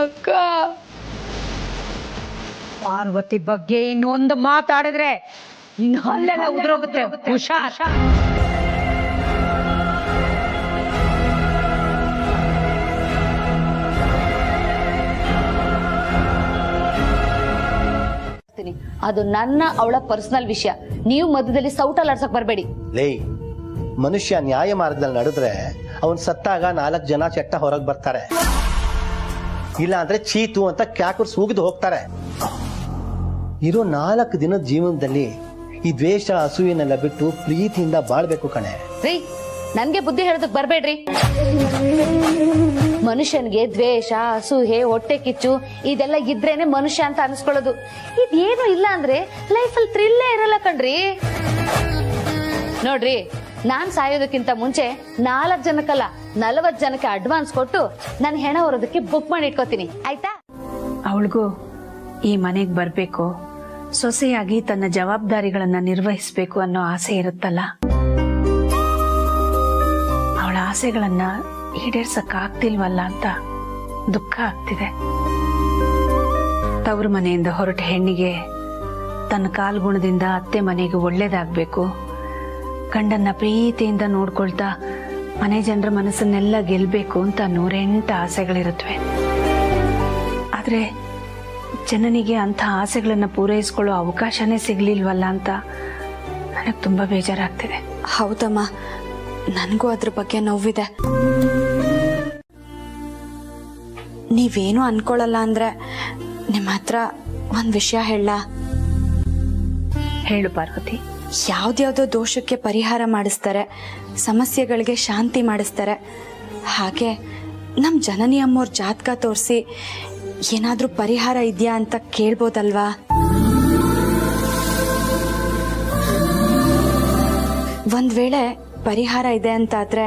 ಅಕ್ಕ, ಪಾರ್ವತಿ ಬಗ್ಗೆ ಇನ್ನೊಂದು ಮಾತಾಡಿದ್ರೆ ಇನ್ನು ಅಲ್ಲೆಲ್ಲ ಉದುರೋಗುತ್ತೆ. ಹುಷಾರ್. ಅದು ನನ್ನ ಅವಳ ಪರ್ಸನಲ್ ವಿಷಯ. ನೀವು ಮಧ್ಯದಲ್ಲಿ ಸೌಟಲಾಡ್ಸಕ್ ಬರಬೇಡಿ. ಲೇ, ಮನುಷ್ಯ ನ್ಯಾಯ ಮಾರ್ಗದಲ್ಲಿ ನಡೆದ್ರೆ ಅವನ್ ಸತ್ತಾಗ 4 ಜನ ಚೆಟ್ಟ ಹೊರಗೆ ಬರ್ತಾರೆ, ಇಲ್ಲ ಅಂದ್ರೆ ಚೀತು ಅಂತ ಕ್ಯಾಕುರ್ ಸೂಗಿದು ಹೋಗ್ತಾರೆ. ಇರೋ 4 ದಿನದ ಜೀವನದಲ್ಲಿ ಈ ದ್ವೇಷ ಅಸೂಯೆನೆಲ್ಲ ಬಿಟ್ಟು ಪ್ರೀತಿಯಿಂದ ಬಾಳ್ಬೇಕು ಕಣೆ. ರೀ, ನನ್ಗೆ ಬುದ್ಧಿ ಹೇಳೋದಕ್ ಬರ್ಬೇಡ್ರಿ. ಮನುಷ್ಯನ್ಗೆ ದ್ವೇಷ, ಅಸೂಯೆ, ಹೊಟ್ಟೆ ಕಿಚ್ಚು ಇದೆಲ್ಲ ಇದ್ರೇನೆ ಮನುಷ್ಯ ಅಂತ ಅನ್ಸ್ಕೊಳ್ಳೋದು. ಇದೇನು ಇಲ್ಲ ಅಂದ್ರೆ ಲೈಫಲ್ಲಿ ಥ್ರಿಲ್ಲೇ ಇರಲ್ಲ ಕಣ್ರಿ. ನೋಡ್ರಿ, ನಾನ್ ಸಾಯೋದಕ್ಕಿಂತ ಮುಂಚೆ 4 ಜನಕ್ಕಲ್ಲ 40 ಜನಕ್ಕೆ ಅಡ್ವಾನ್ಸ್ ಕೊಟ್ಟು ನಾನು ಹೆಣ ಹೊರೋದಕ್ಕೆ ಬುಕ್ ಮಾಡಿ ಇಟ್ಕೋತೀನಿ, ಆಯ್ತಾ? ಅವಳಿಗೂ ಈ ಮನೆಗೆ ಬರ್ಬೇಕು, ಸೊಸೆಯಾಗಿ ತನ್ನ ಜವಾಬ್ದಾರಿಗಳನ್ನ ನಿರ್ವಹಿಸ್ಬೇಕು ಅನ್ನೋ ಆಸೆ ಇರುತ್ತಲ್ಲ. ಅವಳ ಆಸೆಗಳನ್ನ ಈಡೇರ್ಸಕ್ ಆಗ್ತಿಲ್ವಲ್ಲ ಅಂತ ದುಃಖ ಆಗ್ತಿದೆ. ತವರು ಮನೆಯಿಂದ ಹೊರಟ ಹೆಣ್ಣಿಗೆ ತನ್ನ ಕಾಲ್ಗುಣದಿಂದ ಅತ್ತೆ ಮನೆಗೆ ಒಳ್ಳೇದಾಗ್ಬೇಕು, ಗಂಡನ್ನ ಪ್ರೀತಿಯಿಂದ ನೋಡ್ಕೊಳ್ತಾ ಮನೆ ಜನರ ಮನಸ್ಸನ್ನೆಲ್ಲ ಗೆಲ್ಬೇಕು ಅಂತ 108 ಆಸೆಗಳಿರುತ್ತವೆ. ಆದ್ರೆ ಆದರೆ ಜನನಿಗೆ ಅಂಥ ಆಸೆಗಳನ್ನು ಪೂರೈಸ್ಕೊಳ್ಳೋ ಅವಕಾಶನೇ ಸಿಗ್ಲಿಲ್ವಲ್ಲ ಅಂತ ನನಗೆ ತುಂಬ ಬೇಜಾರಾಗ್ತಿದೆ. ಹೌದಮ್ಮ, ನನಗೂ ಅದ್ರ ಬಗ್ಗೆ ನೋವಿದೆ. ನೀವೇನು ಅನ್ಕೊಳ್ಳಲ್ಲ ಅಂದ್ರೆ ನಿಮ್ಮ ಹತ್ರ ಒಂದು ವಿಷಯ ಹೇಳ. ಹೇಳು ಪಾರ್ವತಿ. ಯಾವ್ದ್ಯಾವ್ದೋ ದೋಷಕ್ಕೆ ಪರಿಹಾರ ಮಾಡಿಸ್ತಾರೆ, ಸಮಸ್ಯೆಗಳಿಗೆ ಶಾಂತಿ ಮಾಡಿಸ್ತಾರೆ. ಹಾಗೆ ನಮ್ಮ ಜನನಿ ಅಮ್ಮೋರ್ ಜಾತಕ ತೋರಿಸಿ ಏನಾದ್ರೂ ಪರಿಹಾರ ಇದೆಯಾ ಅಂತ ಕೇಳ್ಬೋದಲ್ವಾ? ಒಂದ್ ವೇಳೆ ಪರಿಹಾರ ಇದೆ ಅಂತ ಆದ್ರೆ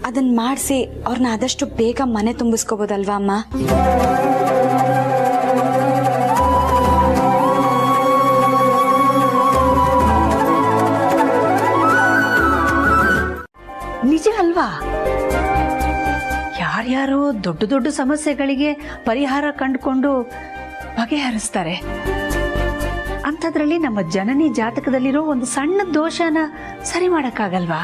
ಅದನ್ನ ಮಾಡಿಸಿ ಅವ್ರನ್ನ ಆದಷ್ಟು ಬೇಗ ಮನೆ ತುಂಬಿಸ್ಕೋಬೋದಲ್ವಾ ಅಮ್ಮ? ನಿಜ ಅಲ್ವಾ? ಯಾರ್ಯಾರೋ ದೊಡ್ಡ ದೊಡ್ಡ ಸಮಸ್ಯೆಗಳಿಗೆ ಪರಿಹಾರ ಕಂಡುಕೊಂಡು ಬಗೆಹರಿಸ್ತಾರೆ. ಅಂಥದ್ರಲ್ಲಿ ನಮ್ಮ ಜನನಿ ಜಾತಕದಲ್ಲಿರೋ ಒಂದು ಸಣ್ಣ ದೋಷನ ಸರಿ ಮಾಡಕ್ಕಾಗಲ್ವಾ?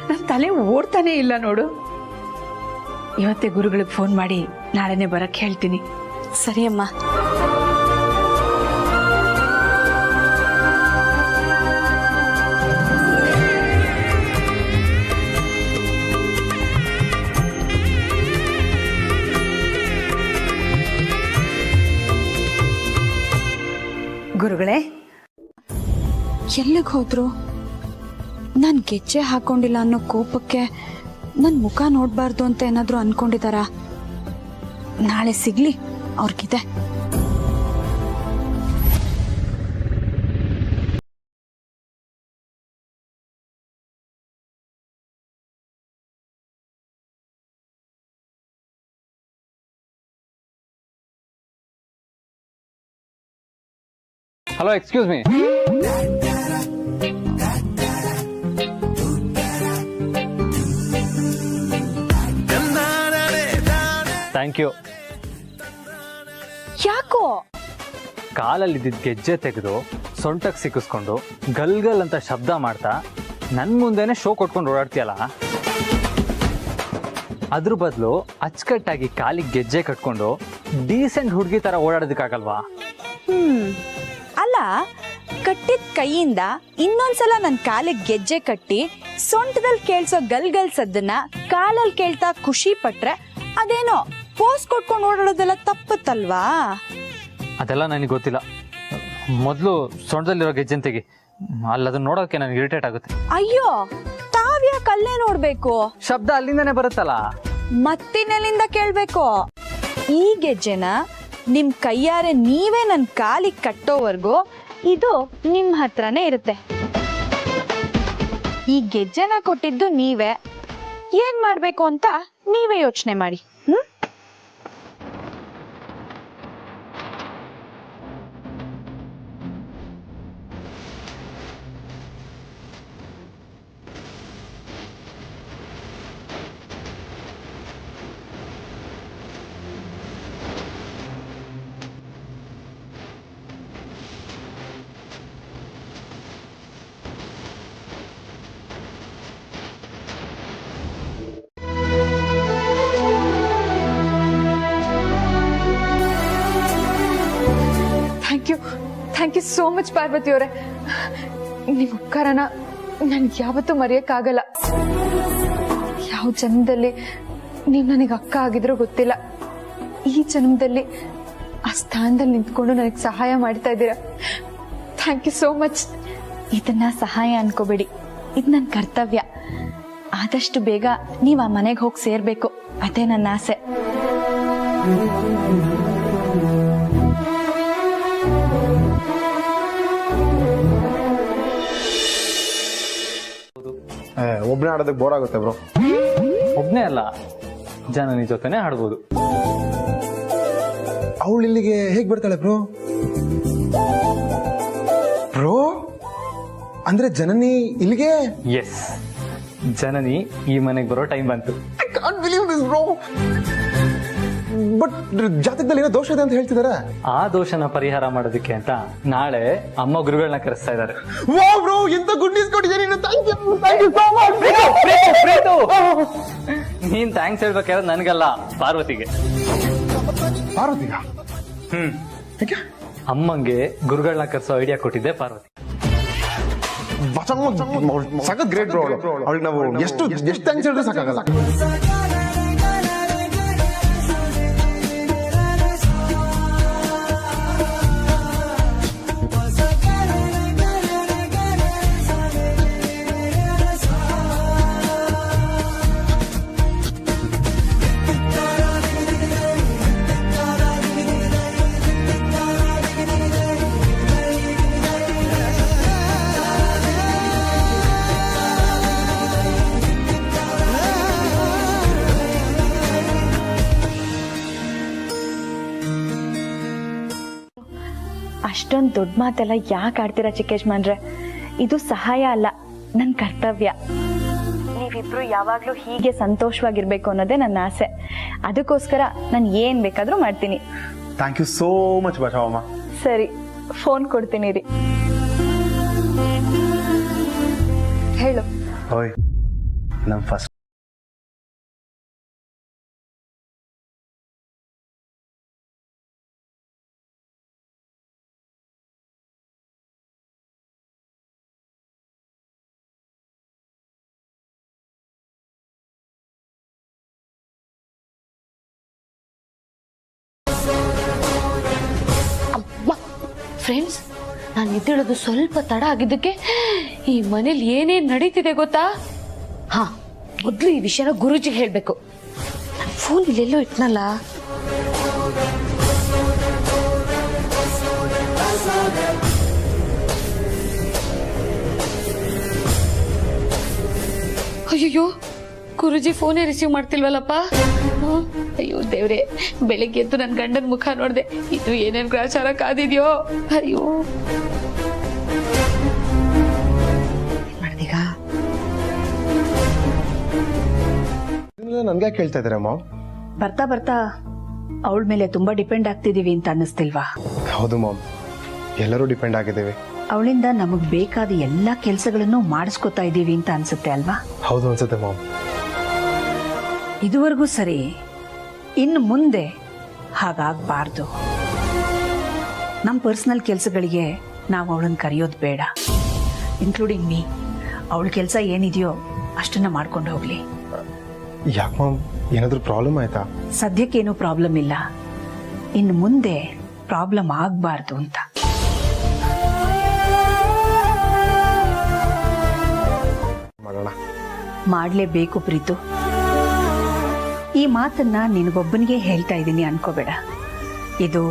ನನ್ನ ತಲೆ ಓಡ್ತಾನೆ ಇಲ್ಲ ನೋಡು. ಇವತ್ತೇ ಗುರುಗಳಿಗೆ ಫೋನ್ ಮಾಡಿ ನಾಳೆನೆ ಬರಕ್ಕೆ ಹೇಳ್ತೀನಿ. ಸರಿ ಅಮ್ಮ. ಗುರುಗಳೇ, ಎಲ್ಲಿಗೆ ಹೋದ್ರು? ನಾನು ಗೆಜ್ಜೆ ಹಾಕೊಂಡಿಲ್ಲ ಅನ್ನೋ ಕೋಪಕ್ಕೆ ನನ್ನ ಮುಖ ನೋಡಬಾರ್ದು ಅಂತ ಏನಾದರೂ ಅನ್ಕೊಂಡಿದಾರಾ? ನಾಳೆ ಸಿಗ್ಲಿ ಅವ್ರಿಗಿದೆ. Hello, excuse me. Thank you. ಯಾಕೋ? ಕಾಲಲ್ಲಿದ್ದ ಗೆಜ್ಜೆ ತೆಗೆದು ಸೊಂಟಕ್ಕೆ ಸಿಕ್ಕಿಸ್ಕೊಂಡು ಗಲ್ ಗಲ್ ಅಂತ ಶಬ್ದ ಮಾಡ್ತಾ ನನ್ನ ಮುಂದೆನೆ ಶೋ ಕೊಟ್ಕೊಂಡು ಓಡಾಡ್ತೀಯಲ್ಲ, ಅದ್ರ ಬದಲು ಅಚ್ಚುಕಟ್ಟಾಗಿ ಕಾಲಿಗೆ ಗೆಜ್ಜೆ ಕಟ್ಕೊಂಡು ಡೀಸೆಂಟ್ ಹುಡುಗಿ ತರ ಓಡಾಡೋದಕ್ಕಾಗಲ್ವಾ? ಅಲ್ಲ, ಕಟ್ಟಿದ ಕೈಯಿಂದ ಇನ್ನೊಂದ್ಸಲ ನನ್ನ ಕಾಲಿಗೆ ಗೆಜ್ಜೆ ಕಟ್ಟಿ ಸೊಂಟದಲ್ಲಿ ಕೇಳ್ಸೋ ಗಲ್ಗಲ್ ಸದ್ದನ್ನ ಕಾಲಲ್ಲಿ ಕೇಳ್ತಾ ಖುಷಿ ಪಟ್ರೆ ಅದೇನೋ ಪೋಸ್ ಕೊಟ್ಕೊಂಡು ಓಡಾಡೋದೆಲ್ಲ ತಪ್ಪತ್ತಲ್ವಾ? ಅದೆಲ್ಲ ನನಗೆ ಗೊತ್ತಿಲ್ಲ. ಮೊದಲು ಸೊಂಟದಲ್ಲಿರೋ ಗೆಜ್ಜೆನ್ ತೆಗಿ, ಅಲ್ಲಿ ಅದನ್ನ ನೋಡೋಕೆ ನನಗೆ ಇರಿಟೇಟ್ ಆಗುತ್ತೆ. ಅಯ್ಯೋ, ತಾವ್ಯಾಕೆ ಅಲ್ಲೇ ನೋಡ್ಬೇಕು? ಶಬ್ದ ಅಲ್ಲಿಂದನೇ ಬರುತ್ತಲ್ಲ. ಮತ್ತಿನೆಲ್ಲಿಂದ ಕೇಳ್ಬೇಕು? ಈ ಗೆಜ್ಜೆನ ನಿಮ್ ಕೈಯಾರೆ ನೀವೇ ನನ್ನ ಕಾಲಿಗೆ ಕಟ್ಟೋವರೆಗೂ ಇದು ನಿಮ್ ಹತ್ರನೇ ಇರುತ್ತೆ. ಈ ಗೆಜ್ಜೆನ ಕೊಟ್ಟಿದ್ದು ನೀವೇ, ಏನ್ ಮಾಡ್ಬೇಕು ಅಂತ ನೀವೇ ಯೋಚನೆ ಮಾಡಿ. Thank you so much Parvathi ಅವರೇ. ನಿಮ್ಮ ಉಪಕಾರನ ನನ್ಗೆ ಯಾವತ್ತೂ ಮರೆಯಕ್ಕಾಗಲ್ಲ. ಯಾವ ಜನ್ಮದಲ್ಲಿ ನೀವು ನನಗೆ ಅಕ್ಕ ಆಗಿದ್ರೂ ಗೊತ್ತಿಲ್ಲ, ಈ ಜನ್ಮದಲ್ಲಿ ಆ ಸ್ಥಾನದಲ್ಲಿ ನಿಂತ್ಕೊಂಡು ನನಗೆ ಸಹಾಯ ಮಾಡ್ತಾ ಇದ್ದೀರಾ. Thank you so much. ಇದನ್ನ ಸಹಾಯ ಅನ್ಕೋಬೇಡಿ, ಇದು ನನ್ನ ಕರ್ತವ್ಯ. ಆದಷ್ಟು ಬೇಗ ನೀವು ಆ ಮನೆಗೆ ಹೋಗಿ ಸೇರ್ಬೇಕು, ಅದೇ ನನ್ನ ಆಸೆ. ಒಬ್ಬನೇ ಆಡೋದಕ್ಕೆ ಬೋರ್ ಆಗುತ್ತೆ ಬ್ರೋ. ಒಬ್ಬನೇ ಅಲ್ಲ, ಜನನಿ ಜೊತೆನೆ ಆಡ್ಬೋದು. ಅವಳು ಇಲ್ಲಿಗೆ ಹೇಗೆ ಬರ್ತಾಳೆ ಬ್ರೋ? ಬ್ರೋ ಅಂದ್ರೆ ಜನನಿ ಇಲ್ಲಿಗೆ? ಎಸ್, ಜನನಿ ಈ ಮನೆಗೆ ಬರೋ ಟೈಮ್ ಬಂತು. I can't believe this bro. But ಜಾತಕದಲ್ಲಿ ಏನೋ ದೋಷ ಇದೆ ಅಂತ ಹೇಳ್ತಿದಾರೆ. ಆ ದೋಷನ ಪರಿಹಾರ ಮಾಡೋದಕ್ಕೆ ಅಂತ ನಾಳೆ ಅಮ್ಮ ಗುರುಗಳನ್ನ ಕರೆಸ್ತಾ ಇದ್ದಾರೆ. ವಾವ್ ಬ್ರೋ, ಎಂತ ಗುಡ್ ನ್ಯೂಸ್ ಕೊಟ್ಟಿದ್ದೀರಿ. Thank you so much. ನೀನ್ ಥ್ಯಾಂಕ್ಸ್ ಹೇಳ್ಬೇಕಾದ್ರೆ ನನಗಲ್ಲ, ಪಾರ್ವತಿಗೆ. ಪಾರ್ವತಿಗ? ಅಮ್ಮಂಗೆ ಗುರುಗಳನ್ನ ಕರ್ಸೋ ಐಡಿಯಾ ಕೊಟ್ಟಿದ್ದೆ ಪಾರ್ವತಿ. ಸಖತ್ ಗ್ರೇಟ್ ಬ್ರೋ ಅವಳಿಗೆ. ನಾವು ಎಷ್ಟು ಥ್ಯಾಂಕ್ಸ್ ಹೇಳಿದ್ರೆ ಸಾಕಾಗಲ್ಲ. ಅಷ್ಟೊಂದು ದೊಡ್ಡ ಮಾತೆಲ್ಲ ಯಾಕೆ ಆಡ್ತೀರಾ ಚಿಕ್ಕೇಶ್ಮನ್ರೆ? ಇದು ಸಹಾಯ ಅಲ್ಲ, ನನ್ನ ಕರ್ತವ್ಯ. ನೀವಿಬ್ರು ಯಾವಾಗ್ಲೂ ಹೀಗೆ ಸಂತೋಷವಾಗಿರ್ಬೇಕು ಅನ್ನೋದೇ ನನ್ನ ಆಸೆ. ಅದಕ್ಕೋಸ್ಕರ ನಾನು ಏನ್ ಬೇಕಾದ್ರೂ ಮಾಡ್ತೀನಿ. Thank you so much Basavamma. ಸರಿ, ಫೋನ್ ಕೊಡ್ತೀನಿ ರೀ. ಹೇಳು. ಓಯ್, ನಮ್ಮ ಫಸ್ಟ್ ಫ್ರೆಂಡ್ಸ್, ನಾನು ಎದ್ದೇಳೋದು ಸ್ವಲ್ಪ ತಡ ಆಗಿದ್ದಕ್ಕೆ ಈ ಮನೇಲಿ ಏನೇನ್ ನಡೀತಿದೆ ಗೊತ್ತಾ? ಹಾ, ಮೊದ್ಲು ಈ ವಿಷಯನ ಗುರುಜಿಗೆ ಹೇಳ್ಬೇಕು. ನನ್ನ ಫೋನ್ ಇಲ್ಲೆಲ್ಲೋ ಇಟ್ನಲ್ಲ. ಅಯ್ಯೋ, ಗುರುಜಿ ಫೋನೇ ರಿಸೀವ್ ಮಾಡ್ತಿಲ್ವಲ್ಲಪ್ಪ. ಅಯ್ಯೋ ದೇವ್ರೆ, ಬೆಳಿಗ್ಗೆ ಎದ್ದು ನನ್ನ ಗಂಡನ ಮುಖ ನೋಡ್ದೆ. ಇದು ಏನೇನ್ ಗ್ರಾಚಾರ ಕಾದಿದ್ಯೋ. ಅಯ್ಯೋ, ಮಾಡ್ದೀಗ ನನ್ಗೆ ಕೇಳ್ತಾ ಇದ್ದಾರೆ ಅಮ್ಮ? ಬರ್ತಾ ಬರ್ತಾ ಅವಳ ಮೇಲೆ ತುಂಬಾ ಡಿಪೆಂಡ್ ಆಗ್ತಿದೀವಿ ಅಂತ ಅನ್ನಿಸ್ತಿಲ್ವಾ? ಹೌದು ಮಾಮ್, ಎಲ್ಲರೂ ಡಿಪೆಂಡ್ ಆಗಿದ್ದೇವೆ. ಅವಳಿಂದ ನಮಗ್ ಬೇಕಾದ ಎಲ್ಲಾ ಕೆಲಸಗಳನ್ನು ಮಾಡಿಸ್ಕೊತಾ ಇದೀವಿ ಅಂತ ಅನ್ಸುತ್ತೆ ಅಲ್ವಾ? ಹೌದು ಅನ್ಸುತ್ತೆ ಮಾಮ್. ಇದುವರೆಗೂ ಸರಿ, ಇನ್ನು ಮುಂದೆ ಹಾಗಾಗಬಾರ್ದು. ನಮ್ಮ ಪರ್ಸನಲ್ ಕೆಲಸಗಳಿಗೆ ನಾವು ಅವಳನ್ನು ಕರೆಯೋದು ಬೇಡ, ಇನ್ಕ್ಲೂಡಿಂಗ್ ಮೀ. ಅವಳ ಕೆಲಸ ಏನಿದೆಯೋ ಅಷ್ಟನ್ನ ಮಾಡ್ಕೊಂಡು ಹೋಗ್ಲಿ. ಯಾಕೆ ಮಾಮ್, ಏನಾದ್ರೂ ಪ್ರಾಬ್ಲಮ್ ಆಯ್ತಾ? ಸದ್ಯಕ್ಕೇನು ಪ್ರಾಬ್ಲಮ್ ಇಲ್ಲ, ಇನ್ನು ಮುಂದೆ ಪ್ರಾಬ್ಲಮ್ ಆಗಬಾರ್ದು ಅಂತ. ಮಾಡೋಣ. ಮಾಡಲೇಬೇಕು ಪ್ರೀತು. ಈ ಮಾತನ್ನ ನಿನಗೊಬ್ಬನಿಗೆ ಹೇಳ್ತಾ ಇದ್ದೀನಿ ಅನ್ಕೋಬೇಡ. ಇದು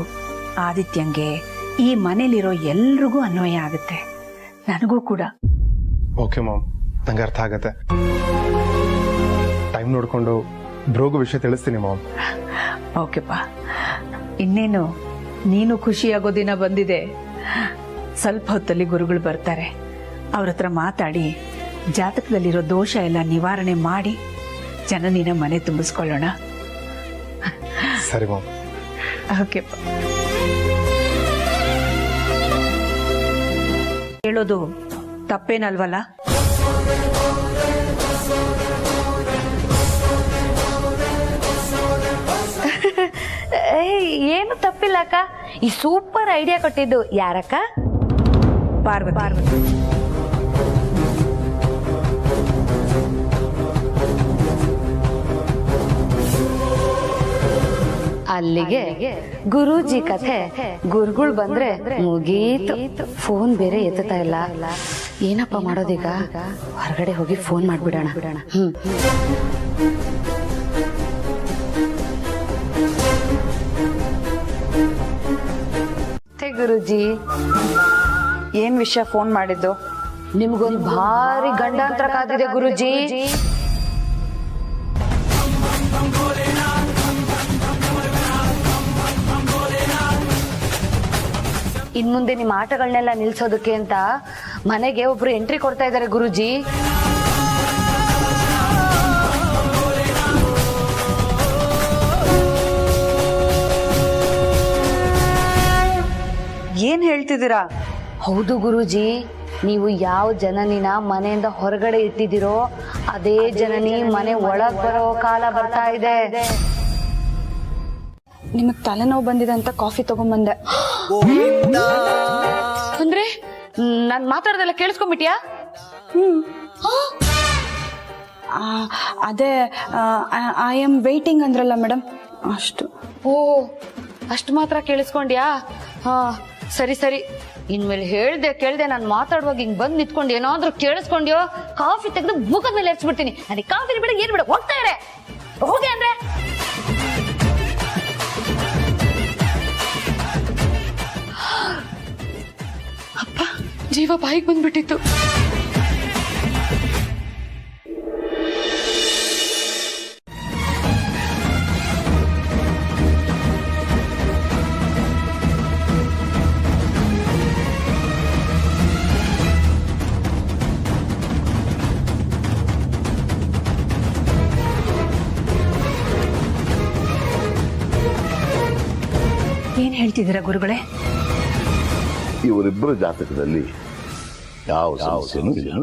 ಆದಿತ್ಯಂಗೆ, ಈ ಮನೇಲಿರೋ ಎಲ್ರಿಗೂ ಅನ್ವಯ ಆಗುತ್ತೆ, ನನಗೂ ಕೂಡ. ಓಕೆ ಮಾಮ್, ನಂಗೆ ಅರ್ಥ ಆಗತ್ತೆ. ಟೈಮ್ ನೋಡ್ಕೊಂಡು ಬ್ರೋಗು ವಿಷಯ ತಿಳಿಸ್ತೀನಿ ಮಾಮ್. ಓಕೆಪ್ಪ, ಇನ್ನೇನು ನೀನು ಖುಷಿಯಾಗೋ ದಿನ ಬಂದಿದೆ. ಸ್ವಲ್ಪ ಹೊತ್ತಲ್ಲಿ ಗುರುಗಳು ಬರ್ತಾರೆ. ಅವ್ರ ಹತ್ರ ಮಾತಾಡಿ ಜಾತಕದಲ್ಲಿರೋ ದೋಷ ಎಲ್ಲ ನಿವಾರಣೆ ಮಾಡಿ ಜನನಿನ ಮನೆ ತುಂಬಿಸ್ಕೊಳ್ಳೋಣ. ಸರಿ ಮಾಮ್. ಓಕೆಪ್ಪ. ಹೇಳೋದು ತಪ್ಪೇನಲ್ವಲ್ಲ? ಏನು ತಪ್ಪಿಲ್ಲ ಅಕ್ಕ. ಈ ಸೂಪರ್ ಐಡಿಯಾ ಕೊಟ್ಟಿದ್ದು ಯಾರಕ್ಕ? ಪಾರ್ವತಿ. ಅಲ್ಲಿಗೆ ಗುರೂಜಿ ಕಥೆ ಗುರುಗಳು ಬಂದ್ರೆ ಮುಗೀತು. ಫೋನ್ ಬೇರೆ ಎತ್ತುತ್ತಾ ಇಲ್ಲ. ಏನಪ್ಪ ಮಾಡೋದೀಗ? ಹೊರಗಡೆ ಹೋಗಿ ಫೋನ್ ಮಾಡ್ಬಿಡೋಣ. ಗುರುಜಿ, ಏನ್ ವಿಷಯ ಫೋನ್ ಮಾಡಿದ್ದು? ನಿಮ್ಗೊಂದು ಭಾರಿ ಗಂಡಾಂತರ ಕಾದಿದೆ ಗುರುಜಿ. ಇನ್ ಮುಂದೆ ನಿಮ್ಮ ಆಟಗಳನ್ನೆಲ್ಲ ನಿಲ್ಸೋದಕ್ಕೆ ಅಂತ ಮನೆಗೆ ಒಬ್ರು ಎಂಟ್ರಿ ಕೊಡ್ತಾ ಇದ್ದಾರೆ ಗುರುಜಿ. ಏನ್ ಹೇಳ್ತಿದ್ದೀರಾ? ಹೌದು ಗುರುಜಿ, ನೀವು ಯಾವ ಜನನಿನ ಮನೆಯಿಂದ ಹೊರಗಡೆ ಇಟ್ಟಿದ್ದೀರೋ ಅದೇ ಜನನಿ ಮನೆ ಒಳಗ್ ಬರೋ ಕಾಲ ಬರ್ತಾ ಇದೆ. ನಿಮಗ್ ತಲೆನೋವು ಬಂದಿದೆ ಅಂತ ಕಾಫಿ ತಗೊಂಡ್ಬಂದೆ. ಅಂದ್ರೆ ನಾನ್ ಮಾತಾಡ್ದೆಲ್ಲ ಕೇಳಿಸ್ಕೊಂಡ್ಬಿಟ್ಯಾ? ಅದೇ ಐ ಆಮ್ ವೇಟಿಂಗ್ ಅಂದ್ರಲ್ಲ ಮೇಡಮ್, ಅಷ್ಟು. ಓ, ಅಷ್ಟು ಮಾತ್ರ ಕೇಳಿಸ್ಕೊಂಡ್ಯಾ? ಹಾ, ಸರಿ ಸರಿ. ಇನ್ಮೇಲೆ ಹೇಳ್ದೆ ಕೇಳ್ದೆ ನಾನು ಮಾತಾಡುವಾಗ ಹಿಂಗ್ ಬಂದ್ ನಿಂತ್ಕೊಂಡು ಏನಾದ್ರೂ ಕೇಳಿಸ್ಕೊಂಡ್ಯೋ ಕಾಫಿ ತೆಗೆದು ಮುಖದ ಮೇಲೆ ಎರ್ಸ್ಬಿಡ್ತೀನಿ. ನನಗೆ ಕಾಫಿ ಬಿಡ ಏನ್ ಬಿಡ, ಹೋಗ್ತಾ ಇರೆ, ಹೋಗಿ ಅಂದ್ರೆ. ಅಪ್ಪ, ಜೀವ ಬಾಯಿಗೆ ಬಂದ್ಬಿಟ್ಟಿತ್ತು. ಏನ್ ಹೇಳ್ತಿದ್ದೀರಾ ಗುರುಗಳೇ? ಇವರಿಬ್ಬರ ಜಾತಕದಲ್ಲಿ ಯಾವ ಸಮಸ್ಯೆನೂ ಇಲ್ಲ.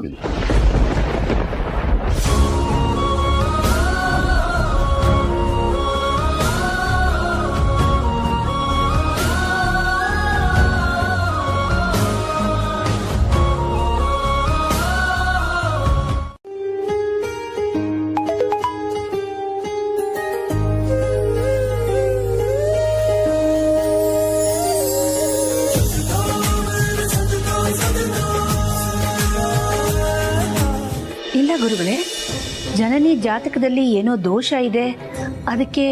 ಇಲ್ಲ ಗುರುಗಳೇ, ಜನನಿ ಜಾತಕದಲ್ಲಿ ಏನೋ ದೋಷ ಇದೆ, ಅದಕ್ಕೆ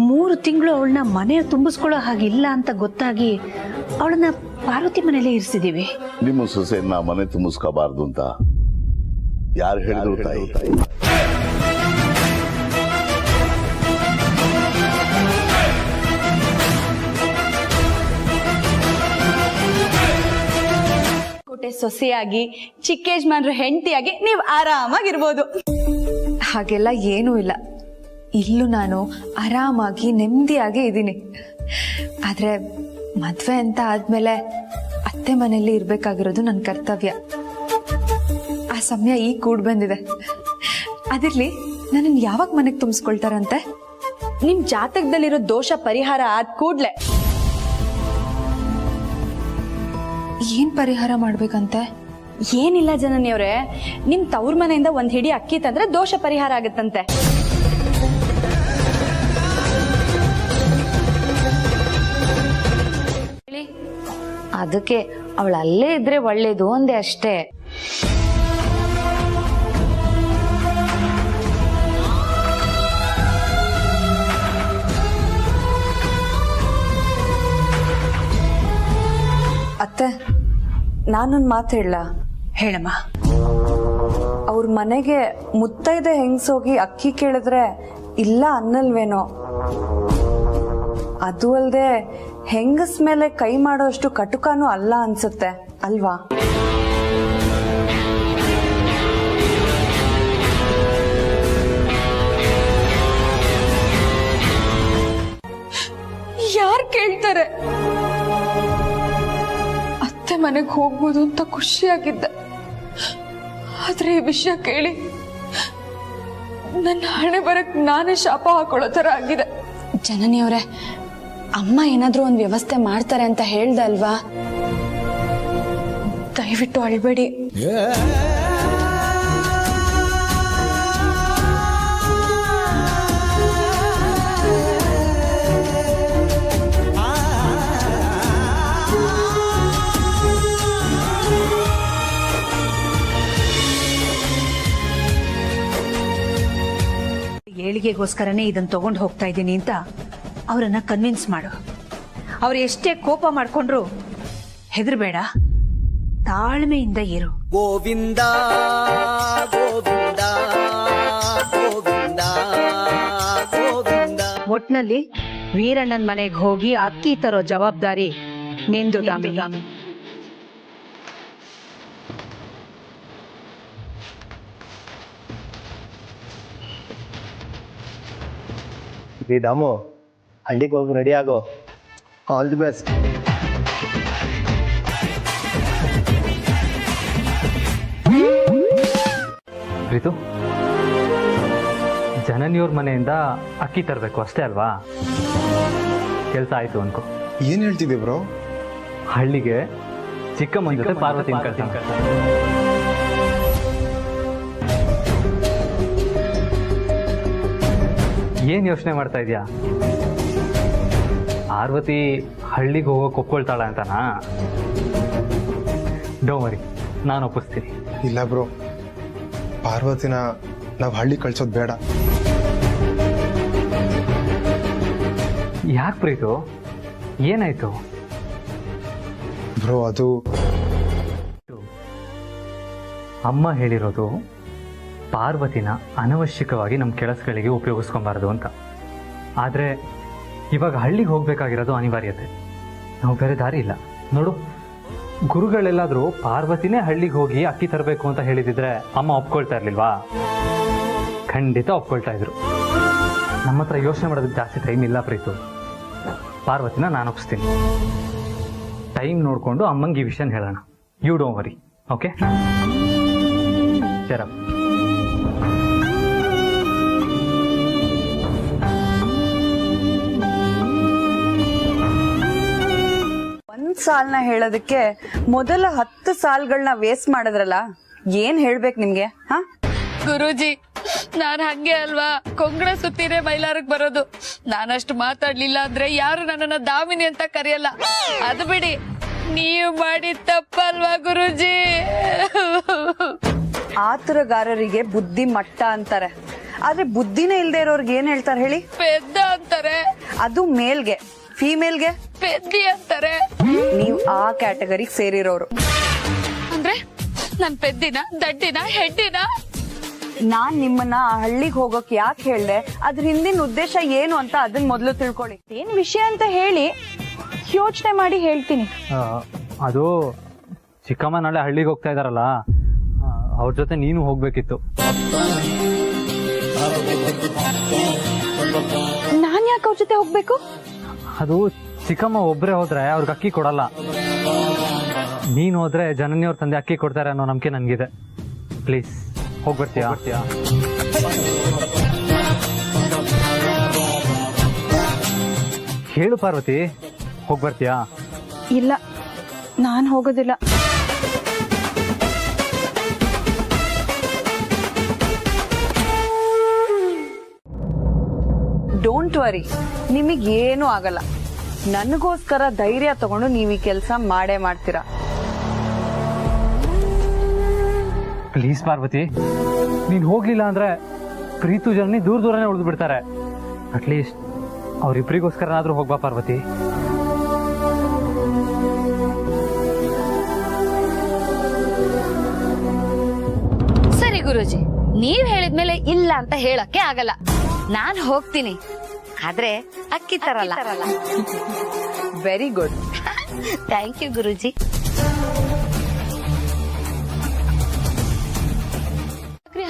3 ತಿಂಗಳು ಅವಳನ್ನ ಮನೆ ತುಂಬಿಸ್ಕೊಳ್ಳೋ ಹಾಗಿಲ್ಲ ಅಂತ ಗೊತ್ತಾಗಿ ಅವಳನ್ನ ಪಾರ್ವತಿ ಮನೇಲೆ ಇರಿಸಿದೀವಿ. ನಿಮ್ಮ ಸೊಸೆಯನ್ನ ಮನೆ ತುಂಬಿಸ್ಕೋಬಾರ್ದು ಅಂತ ಯಾರು ಹೇಳಿದ್ರು ತಾಯಿ? ಕೋಟೆ ಸೊಸೆಯಾಗಿ ಚಿಕ್ಕ ಯಜಮಾನ್ರ ಹೆಂಡತಿಯಾಗಿ ನೀವು ಆರಾಮಾಗಿರ್ಬೋದು. ಹಾಗೆಲ್ಲ ಏನೂ ಇಲ್ಲ. ಇಲ್ಲೂ ನಾನು ಆರಾಮಾಗಿ ನೆಮ್ಮದಿಯಾಗಿ ಇದ್ದೀನಿ. ಆದರೆ ಮದುವೆ ಅಂತ ಆದಮೇಲೆ ಅತ್ತೆ ಮನೆಯಲ್ಲಿ ಇರಬೇಕಾಗಿರೋದು ನನ್ನ ಕರ್ತವ್ಯ. ಆ ಸಮಯ ಈಗ ಕೂಡ್ ಬಂದಿದೆ. ಅದಿರಲಿ, ನನ್ನನ್ನು ಯಾವಾಗ ಮನೆಗೆ ತುಂಬಿಸ್ಕೊಳ್ತಾರಂತೆ? ನಿಮ್ ಜಾತಕದಲ್ಲಿರೋ ದೋಷ ಪರಿಹಾರ ಆದ ಕೂಡ್ಲೆ. ಏನ್ ಪರಿಹಾರ ಮಾಡ್ಬೇಕಂತೆ? ಏನಿಲ್ಲ ಜನನಿಯವ್ರೆ, ನಿಮ್ ತವ್ರ ಮನೆಯಿಂದ 1 ಹಿಡಿ ಅಕ್ಕಿ ತಂದ್ರೆ ದೋಷ ಪರಿಹಾರ ಆಗತ್ತಂತೆ. ಅದಕ್ಕೆ ಅವಳು ಅಲ್ಲೇ ಇದ್ರೆ ಒಳ್ಳೇದು ಅಂದೆ ಅಷ್ಟೇ. ಅತ್ತೆ, ನಾನೊಂದು ಮಾತು ಹೇಳ. ಹೇಳಮ್ಮ. ಅವ್ರ ಮನೆಗೆ ಮುತ್ತೈದೆ ಹೆಂಗ್ಸೋಗಿ ಅಕ್ಕಿ ಕೇಳಿದ್ರೆ ಇಲ್ಲ ಅನ್ನಲ್ವೇನೋ. ಅದು ಅಲ್ಲದೆ ಹೆಂಗಸ್ ಮೇಲೆ ಕೈ ಮಾಡೋಷ್ಟು ಕಟುಕಾನು ಅಲ್ಲ ಅನ್ಸುತ್ತೆ ಅಲ್ವಾ? ಯಾರು ಕೇಳ್ತಾರೆ? ಅತ್ತೆ ಮನೆಗೆ ಹೋಗ್ಬೋದು ಅಂತ ಖುಷಿಯಾಗಿದ್ದೆ, ಆದ್ರೆ ಈ ವಿಷಯ ಕೇಳಿ ನನ್ನ ಹಣೆ ಬರಕ್ ನಾನೇ ಶಾಪ ಹಾಕೊಳ್ಳೋ ತರ ಆಗಿದೆ. ಜನನಿಯವ್ರೆ, ಅಮ್ಮ ಏನಾದ್ರೂ ಒಂದು ವ್ಯವಸ್ಥೆ ಮಾಡ್ತಾರೆ ಅಂತ ಹೇಳ್ದೆ ಅಲ್ವಾ? ದಯವಿಟ್ಟು ಅಳ್ಬೇಡಿ. ಏಳಿಗೆಗೋಸ್ಕರನೇ ಇದನ್ನ ತಗೊಂಡು ಹೋಗ್ತಾ ಇದ್ದೀನಿ ಅಂತ ಅವರನ್ನ ಕನ್ವಿನ್ಸ್ ಮಾಡು. ಅವ್ರು ಎಷ್ಟೇ ಕೋಪ ಮಾಡ್ಕೊಂಡ್ರು ಹೆದರ್ಬೇಡ, ತಾಳ್ಮೆಯಿಂದ ಇರು. ಗೋವಿಂದ ಗೋವಿಂದ ಗೋವಿಂದ ಗೋವಿಂದ. ಒಟ್ನಲ್ಲಿ ವೀರಣ್ಣನ ಮನೆಗೆ ಹೋಗಿ ಅಕ್ಕಿ ತರೋ ಜವಾಬ್ದಾರಿ ನಿಂದು ದಾಮಿನಿ. ದಾಮು, ಹಳ್ಳಿಗೆ ಹೋಗಿ ರೆಡಿ ಆಗೋ. All the best. ಪ್ರೀತು, ಜನನಿಯವ್ರ ಮನೆಯಿಂದ ಅಕ್ಕಿ ತರಬೇಕು ಅಷ್ಟೇ ಅಲ್ವಾ? ಕೆಲಸ ಆಯ್ತು ಅನ್ಕೋ. ಏನು ಹೇಳ್ತಿದ್ದೆ ಬ್ರೋ? ಹಳ್ಳಿಗೆ ಚಿಕ್ಕಮ್ಮನ ಜೊತೆ ಪಾರ್ವತಿನ ಕಳ್ತಾನೆ. ಏನ್ ಯೋಚನೆ ಮಾಡ್ತಾ ಇದೀಯಾ? ಪಾರ್ವತಿ ಹಳ್ಳಿಗೆ ಹೋಗೋಕೆ ಒಪ್ಕೊಳ್ತಾಳ ಅಂತನಾ? ಡೋಂಟ್ ವರಿ, ನಾನು ಒಪ್ಪಿಸ್ತೀನಿ. ಇಲ್ಲ ಬ್ರೋ, ಪಾರ್ವತಿನ ನಾವು ಹಳ್ಳಿ ಕಳ್ಸೋದು ಬೇಡ. ಯಾಕೆ ಪ್ರೀತು, ಏನಾಯ್ತು? ಬ್ರೋ ಅದು ಅಮ್ಮ ಹೇಳಿರೋದು ಪಾರ್ವತಿನ ಅನವಶ್ಯಕವಾಗಿ ನಮ್ಮ ಕೆಲಸಗಳಿಗೆ ಉಪಯೋಗಿಸ್ಕೊಬಾರ್ದು ಅಂತ. ಆದರೆ ಇವಾಗ ಹಳ್ಳಿಗೆ ಹೋಗ್ಬೇಕಾಗಿರೋದು ಅನಿವಾರ್ಯತೆ, ನಾವು ಬೇರೆ ದಾರಿ ಇಲ್ಲ. ನೋಡು, ಗುರುಗಳೆಲ್ಲಾದರೂ ಪಾರ್ವತಿನೇ ಹಳ್ಳಿಗೆ ಹೋಗಿ ಅಕ್ಕಿ ತರಬೇಕು ಅಂತ ಹೇಳಿದಿದ್ರೆ ಅಮ್ಮ ಒಪ್ಕೊಳ್ತಾ ಇರ್ಲಿಲ್ವಾ? ಖಂಡಿತ ಒಪ್ಕೊಳ್ತಾ ಇದ್ರು. ನಮ್ಮ ಹತ್ರ ಯೋಚನೆ ಮಾಡೋದಕ್ಕೆ ಜಾಸ್ತಿ ಟೈಮ್ ಇಲ್ಲ ಪ್ರೀತು. ಪಾರ್ವತಿನ ನಾನು ಒಪ್ಪಿಸ್ತೀನಿ. ಟೈಮ್ ನೋಡಿಕೊಂಡು ಅಮ್ಮಂಗೆ ಈ ವಿಷಯನ ಹೇಳೋಣ. You don't worry, okay? ಚರ ಒಂದ್ ಸಾಲ್ನ ಹೇಳೋದಕ್ಕೆ ಮೊದಲ 10 ಸಾಲ್ಗಳನ್ನ ವೇಸ್ಟ್ ಮಾಡಿದ್ರಲ್ಲ, ಏನ್ ಹೇಳ್ಬೇಕು ನಿಮ್ಗೆ? ಹಾ ಗುರೂಜಿ, ನಾನ್ ಹಂಗೆ ಅಲ್ವಾ ಕೊಂಗಣ ಸುತ್ತಿನೇ ಮೈಲಾರಕ್ ಬರೋದು. ನಾನಷ್ಟು ಮಾತಾಡ್ಲಿಲ್ಲ ಅಂದ್ರೆ ಯಾರು ನನ್ನನ್ನ ದಾಮಿನಿ ಅಂತ ಕರೆಯಲ್ಲ. ಅದು ಬಿಡಿ, ನೀವು ಮಾಡಿದ ತಪ್ಪಲ್ವಾ ಗುರೂಜಿ? ಆತುರಗಾರರಿಗೆ ಬುದ್ಧಿ ಮಟ್ಟ ಅಂತಾರೆ, ಆದ್ರೆ ಬುದ್ಧಿನೇ ಇಲ್ದೇ ಇರೋರ್ಗೆ ಏನ್ ಹೇಳ್ತಾರೆ ಹೇಳಿ? ಪೆದ್ದ ಅಂತಾರೆ. ಅದು ಮೇಲ್ಗೆ, ಫೀಮೇಲ್ಗೆ ಪೆದ್ದಿ ಅಂತಾರೆ. ನೀವ್ ಆ ಕ್ಯಾಟಗರಿಗೆ ಸೇರಿರೋರು. ಅಂದ್ರೆ ನನ್ ಪೆದ್ದಿನ, ದಡ್ಡಿನ, ಹೆಡ್ಡಿನ? ನಾನ್ ನಿಮ್ಮನ್ನ ಆ ಹಳ್ಳಿಗೆ ಹೋಗೋಕ್ ಯಾಕೆ ಹೇಳ್ದೆ, ಅದ್ರ ಹಿಂದಿನ ಉದ್ದೇಶ ಏನು ಅಂತ ಅದನ್ನ ಮೊದಲು ತಿಳ್ಕೊಳ್ಳಿ. ಏನ್ ವಿಷಯ ಅಂತ ಹೇಳಿ, ಯೋಚನೆ ಮಾಡಿ ಹೇಳ್ತೀನಿ. ಅದು ಚಿಕ್ಕಮ್ಮ ನಾಳೆ ಹಳ್ಳಿಗೆ ಹೋಗ್ತಾ ಇದಾರಲ್ಲ, ಅವ್ರ ಜೊತೆ ನೀನು ಹೋಗ್ಬೇಕಿತ್ತು. ನಾನ್ ಯಾಕೆ ಅವ್ರ ಜೊತೆ ಹೋಗ್ಬೇಕು? ಅದು ಚಿಕ್ಕಮ್ಮ ಒಬ್ರೆ ಹೋದ್ರೆ ಅವ್ರಿಗೆ ಅಕ್ಕಿ ಕೊಡಲ್ಲ. ನೀನು ಹೋದ್ರೆ ಜನನಿಯವ್ರ ತಂದೆ ಅಕ್ಕಿ ಕೊಡ್ತಾರೆ ಅನ್ನೋ ನಂಬಿಕೆ ನನ್ಗಿದೆ. ಪ್ಲೀಸ್ ಹೋಗ್ಬರ್ತೀಯಾ? ಹೇಳು ಪಾರ್ವತಿ, ಹೋಗ್ಬರ್ತೀಯಾ? ಇಲ್ಲ, ನಾನ್ ಹೋಗೋದಿಲ್ಲ. ಡೋಂಟ್ ವರಿ, ನಿಮಗೇನು ಆಗಲ್ಲ. ನನಗೋಸ್ಕರ ಧೈರ್ಯ ತಗೊಂಡು ನೀವು ಈ ಕೆಲಸ ಮಾಡೇ ಮಾಡ್ತೀರಾ. ಪ್ಲೀಸ್ ಪಾರ್ವತಿ, ನೀನ್ ಹೋಗ್ಲಿಲ್ಲ ಅಂದ್ರೆ ಪ್ರೀತು ಜನನಿ ದೂರ ದೂರನೇ ಉಳಿದು ಬಿಡ್ತಾರೆ. ಅಟ್ಲೀಸ್ಟ್ ಅವ್ರಿಬ್ರಿಗೋಸ್ಕರನಾದ್ರೂ ಹೋಗ್ಬಾ ಪಾರ್ವತಿ. ಸರಿ ಗುರೂಜಿ, ನೀವ್ ಹೇಳಿದ್ಮೇಲೆ ಇಲ್ಲ ಅಂತ ಹೇಳಕ್ಕೆ ಆಗಲ್ಲ. ನಾನ್ ಹೋಗ್ತೀನಿ, ಆದ್ರೆ ಅಕ್ಕಿ ತರಲ್ಲ. Very good. Thank you Guruji.